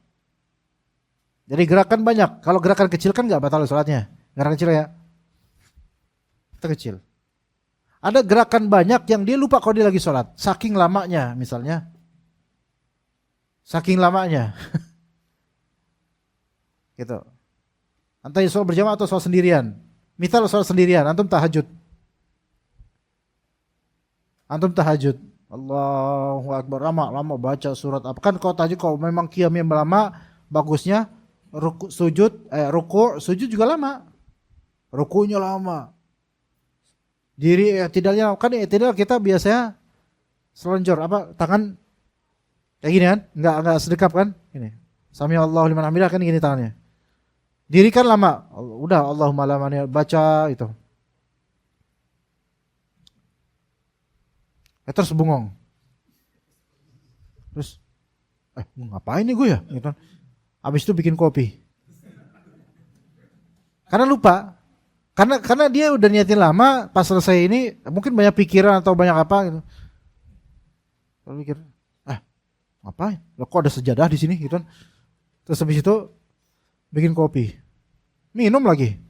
Jadi gerakan banyak. Kalau gerakan kecil kan nggak batal sholatnya. Gerakan kecil ya, itu kecil. Ada gerakan banyak yang dia lupa kalau dia lagi sholat. Saking lamanya misalnya. Saking lamanya. Gitu. Entah sholat berjamaah atau sholat sendirian. Misal sholat sendirian, antum tahajud. Allahu Akbar, lama baca surat apa. Kan kalau tahajud kalau memang qiyamnya lama, bagusnya ruku, sujud juga lama. Rukunya lama. Diri i'tidalnya kan i'tidal kita biasanya selonjor apa tangan kayak gini kan? Enggak sedekap kan? Ini. Sami Allahu liman hamidah kan gini tangannya. Diri kan lama. Udah Allahumma la mani baca itu. Terus bengong. Terus ngapain nih gue ya? Gitu. Habis itu bikin kopi. Karena lupa. Karena dia udah niatin lama, pas selesai ini mungkin banyak pikiran atau banyak apa gitu. Lalu mikir, ngapain? Loh, kok ada sejadah di sini gitu kan. Terus habis itu bikin kopi. Minum lagi.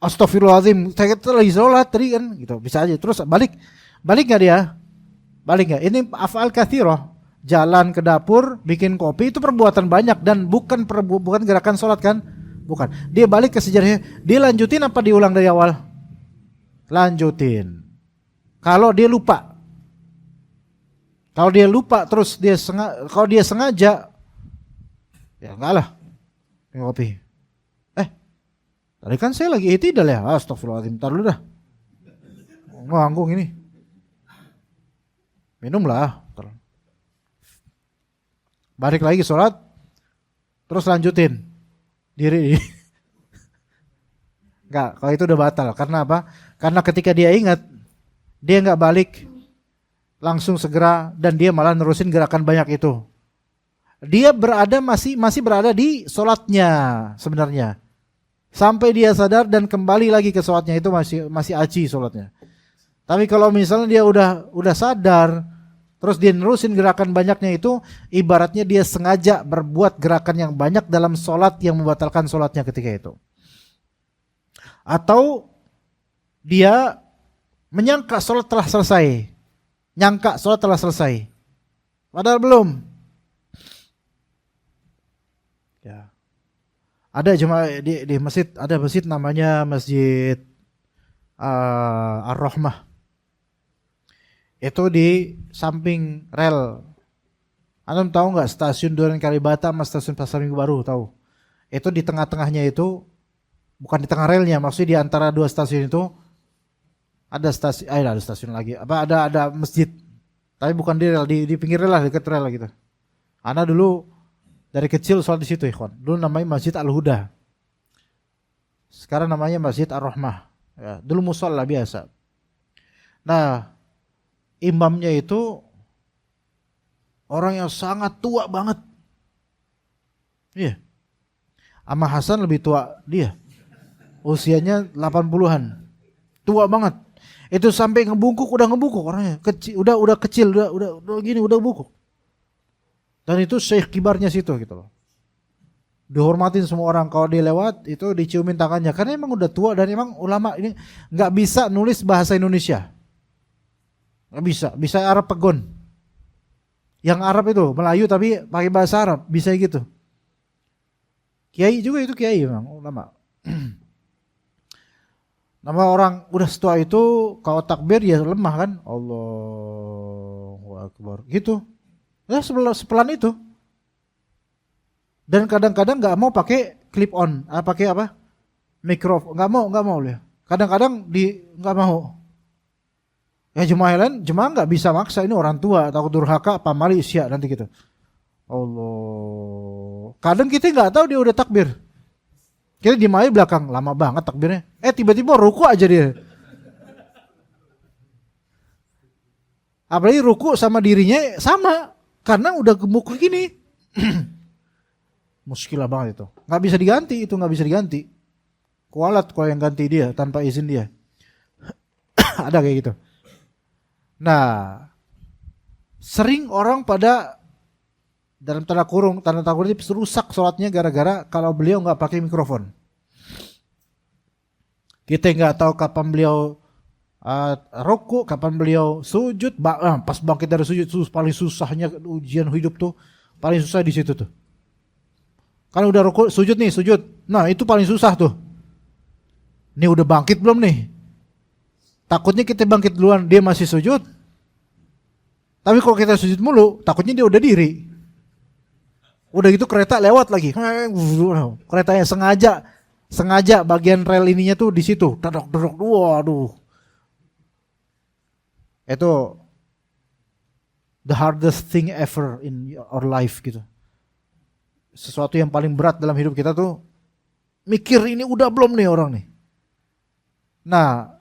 Astagfirullahaladzim, saya kata lagi sholat tadi kan gitu. Bisa aja. Terus balik gak dia? Balik gak? Ini af'al katsirah. Jalan ke dapur, bikin kopi, itu perbuatan banyak dan bukan gerakan sholat kan? Bukan. Dia balik ke sejarahnya. Dia lanjutin apa diulang dari awal? Lanjutin. Kalau dia lupa. Kalau dia lupa terus kalau dia sengaja, ya enggak lah. Kopi. Tadi kan saya lagi i'tidal ya. Astagfirullahaladzim, ntar dulu dah. Nganggung ini. Minumlah. Balik lagi sholat. Terus lanjutin. Diri. Enggak, kalau itu udah batal. Karena apa? Karena ketika dia ingat, dia enggak balik. Langsung segera dan dia malah nerusin gerakan banyak itu. Dia masih berada di sholatnya sebenarnya. Sampai dia sadar dan kembali lagi ke sholatnya itu masih aci sholatnya. Tapi kalau misalnya dia udah sadar, terus dia nerusin gerakan banyaknya itu, ibaratnya dia sengaja berbuat gerakan yang banyak dalam sholat yang membatalkan sholatnya ketika itu. Atau dia menyangka sholat telah selesai. Nyangka sholat telah selesai. Padahal belum. Ya. Ada jemaah di masjid, ada masjid namanya Masjid Ar-Rahmah. Itu di samping rel. Antum tahu nggak stasiun Duren Kalibata sama stasiun Pasar Minggu Baru, tahu? Itu di tengah-tengahnya itu, bukan di tengah relnya, maksudnya di antara dua stasiun itu ada stasiun lagi. Ada masjid. Tapi bukan di rel, di pinggir rel lah, dekat rel gitu. Ana dulu dari kecil sholat di situ, ikhwan. Dulu namanya Masjid Al-Huda. Sekarang namanya Masjid Ar-Rahmah. Ya, dulu musola biasa. Nah, imamnya itu orang yang sangat tua banget. Iya. Ama Hasan lebih tua dia. Usianya 80-an. Tua banget. Itu sampai ngebungkuk, udah ngebungkuk orangnya. Udah kecil, udah gini, udah bungkuk. Dan itu syekh kibarnya situ gitu loh. Dihormatin semua orang, kalau dia lewat itu diciumin tangannya karena emang udah tua dan emang ulama ini nggak bisa nulis bahasa Indonesia. Nggak bisa Arab pegon. Yang Arab itu Melayu tapi pakai bahasa Arab, bisa gitu. Kiai juga itu kiai memang ulama. Nama orang udah setua itu kalau takbir ya lemah kan, Allahu Akbar gitu. Ya sepelan itu. Dan kadang-kadang nggak mau pakai clip on, pakai apa? Mikrofon, nggak mau dia. Kadang-kadang nggak mau. Ya jemaah nggak bisa maksa, ini orang tua takut durhaka, pamali isya nanti gitu. Allah. Kadang kita nggak tahu dia udah takbir. Kita di belakang, lama banget takbirnya. Tiba-tiba ruku aja dia. Apalagi ruku sama dirinya sama, karena udah gemuk gini. Muskilah banget itu. Nggak bisa diganti, itu nggak bisa diganti. Kualat kalau yang ganti dia tanpa izin dia. Ada kayak gitu. Nah, sering orang pada dalam tanda kurung rusak sholatnya gara-gara kalau beliau nggak pakai mikrofon. Kita nggak tahu kapan beliau ruku, kapan beliau sujud. Pas bangkit dari sujud paling susahnya ujian hidup tuh, paling susah di situ tuh. Kan udah ruku, sujud nih, sujud. Nah itu paling susah tuh. Ini udah bangkit belum nih? Takutnya kita bangkit duluan, dia masih sujud. Tapi kalau kita sujud mulu, takutnya dia udah diri. Udah gitu kereta lewat lagi. Keretanya sengaja bagian rel ininya tuh di situ. Dedok. Waduh. Itu the hardest thing ever in our life gitu. Sesuatu yang paling berat dalam hidup kita tuh mikir ini udah belum nih orang nih. Nah,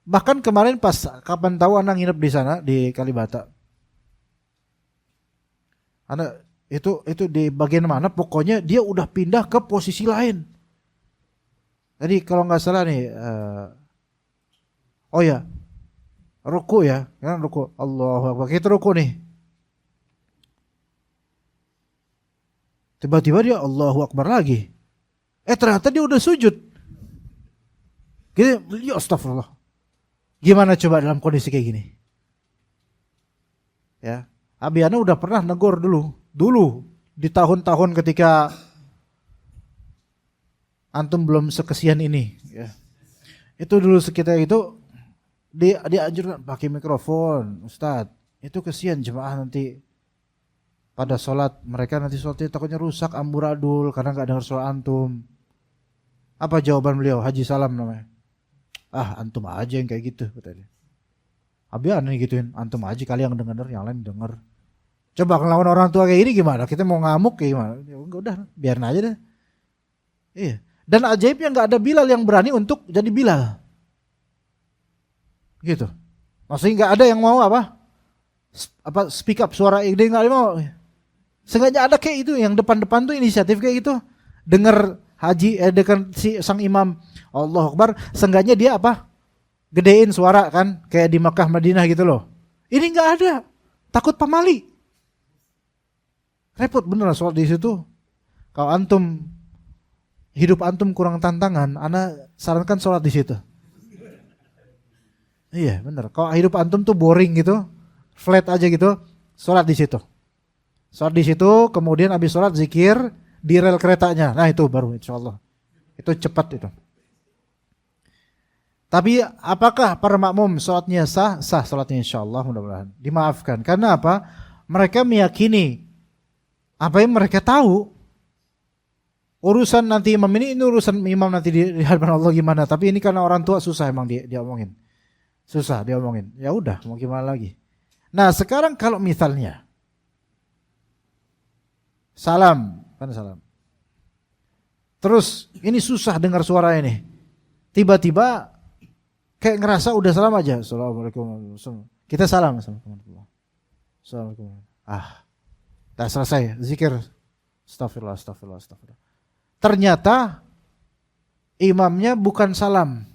bahkan kemarin pas kapan tahu anak nginep di sana di Kalibata. Anak itu di bagian mana pokoknya dia udah pindah ke posisi lain. Jadi kalau nggak salah nih, oh ya, ruku ya, kan ruku, Allahu Akbar, kita ruku nih. Tiba-tiba dia Allahu Akbar lagi. Ternyata dia udah sujud. Gitu, ya astagfirullah. Gimana coba dalam kondisi kayak gini? Ya, Abiana udah pernah negor dulu di tahun-tahun ketika antum belum sekesian ini. Ya. Itu dulu sekitar itu dianjurkan pakai mikrofon, Ustadz. Itu kesian jemaah nanti pada sholat, mereka nanti sholatnya takutnya rusak, amburadul karena nggak dengar suara antum. Apa jawaban beliau? Haji Salam namanya. Antum aja yang kayak gitu katanya. Abi aneh gituin, antum aja kali yang denger, yang lain denger. Coba ngelawan orang tua kayak gini gimana? Kita mau ngamuk kayak gimana? Ya udah, biarin aja deh. Iya. Dan ajaibnya nggak ada Bilal yang berani untuk jadi Bilal. Gitu. Maksudnya nggak ada yang mau apa speak up suara dia nggak mau. Sengaja ada kayak itu yang depan-depan tuh inisiatif kayak gitu. Dengar dengan si sang imam Allahu Akbar, sengaja dia apa? Gedein suara kan, kayak di Makkah Madinah gitu loh. Ini nggak ada, takut pamali. Repot bener soal di situ. Kalau antum hidup antum kurang tantangan, ana sarankan sholat di situ. Iya bener. Kalau hidup antum tuh boring gitu, flat aja gitu, sholat di situ. Sholat di situ, kemudian habis sholat zikir di rel keretanya. Nah itu baru insyaallah. Itu cepat itu. Tapi apakah para makmum sholatnya sah? Sah sholatnya insyaallah, mudah-mudahan. Dimaafkan. Karena apa? Mereka meyakini apa yang mereka tahu. Urusan nanti imam ini urusan imam nanti di hadapan Allah gimana. Tapi ini karena orang tua susah emang dia omongin. Susah dia omongin. Ya udah, mau gimana lagi. Nah sekarang kalau misalnya salam, kan salam. Terus ini susah dengar suara ini. Tiba-tiba kayak ngerasa udah salam aja. Assalamualaikum. Kita salam. Assalamualaikum. Dah selesai. Zikir. Astagfirullah. Ternyata imamnya bukan salam.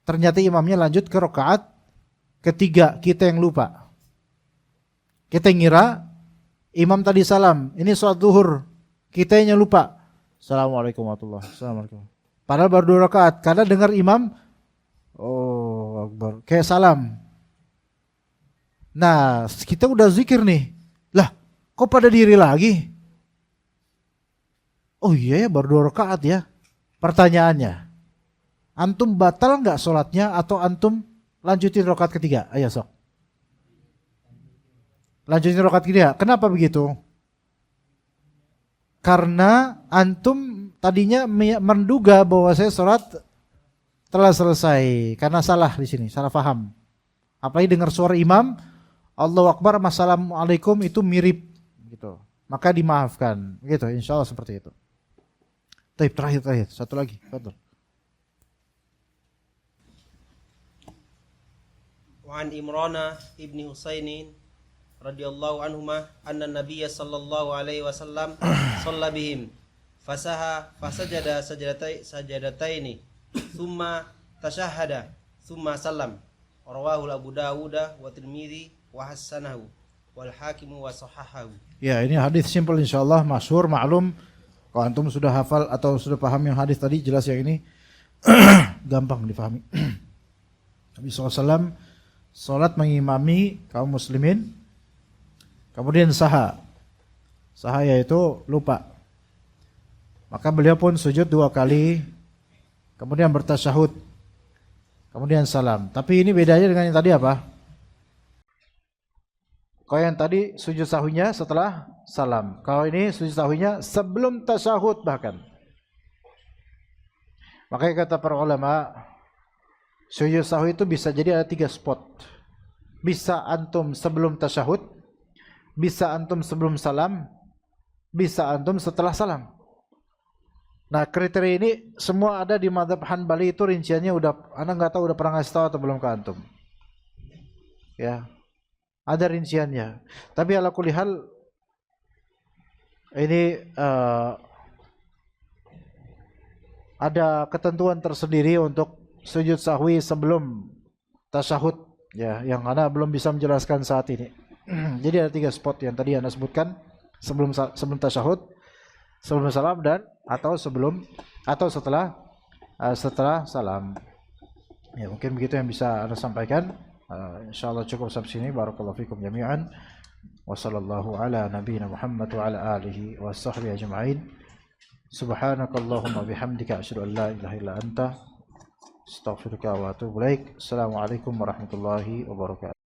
Ternyata imamnya lanjut ke rakaat ketiga. Kita yang lupa. Kita ngira imam tadi salam. Ini sholat zuhur. Kita yang lupa. Assalamualaikum warahmatullahi wabarakatuh. Padahal baru 2 rakaat. Karena dengar imam, oh Akbar, kayak salam. Nah, kita udah zikir nih. Lah, kok pada diri lagi? Oh iya ya, baru 2 rakaat ya. Pertanyaannya, antum batal nggak sholatnya atau antum lanjutin rakaat ketiga? Ayo sok. Lanjutin rakaat ketiga. Kenapa begitu? Karena antum tadinya menduga bahwa saya sholat telah selesai. Karena salah di sini, salah paham. Apalagi dengar suara imam, Allahu Akbar, Assalamualaikum itu mirip gitu. Maka dimaafkan. Gitu, insya Allah seperti itu. Terakhir, satu lagi. Betul. Wa an Imrana ibni Husainin radhiyallahu anhuma anna nabiyya sallallahu alaihi wasallam shalla bihim fasaha fasajada sajadataini thumma tashahhada thumma sallam rawahu Abu Dawud wa Tirmidzi wa hasanahu wal Hakim wa sahahahu. Ya, ini hadis simpel insyaallah, masyhur, maklum. Kalau antum sudah hafal atau sudah paham yang hadis tadi, jelas yang ini gampang difahami. Nabi SAW salat mengimami kaum muslimin. Kemudian saha yaitu lupa. Maka beliau pun sujud 2 kali, kemudian bertasyahud, kemudian salam. Tapi ini bedanya dengan yang tadi apa? Kalau yang tadi sujud sahwinya setelah salam. Kalau ini sujud sahwinya sebelum tasyahud bahkan. Makanya kata para ulama, sujud sahwi itu bisa jadi ada 3 spot. Bisa antum sebelum tasyahud, bisa antum sebelum salam, bisa antum setelah salam. Nah, kriteria ini semua ada di mazhab Hanbali, itu rinciannya udah, Anda nggak tahu udah pernah ngasih tahu atau belum ke antum. Ya, ada rinciannya. Tapi ala kulli hal ini ada ketentuan tersendiri untuk sujud sahwi sebelum tasyahud, ya, yang Anda belum bisa menjelaskan saat ini. Jadi ada 3 spot yang tadi Anda sebutkan, sebelum tasyahud, sebelum salam, dan atau setelah salam. Ya, mungkin begitu yang bisa Anda sampaikan. Insyaallah cukup sampai sini. Barakallahu fikum jami'an. Wa sallallahu ala nabiyyina Muhammad wa ala alihi wa sahbihi ajma'in. Subhanakallahumma bihamdika asyhadu an la ilaha illa anta astaghfiruka wa atubu ilaik. Assalamualaikum warahmatullahi wabarakatuh.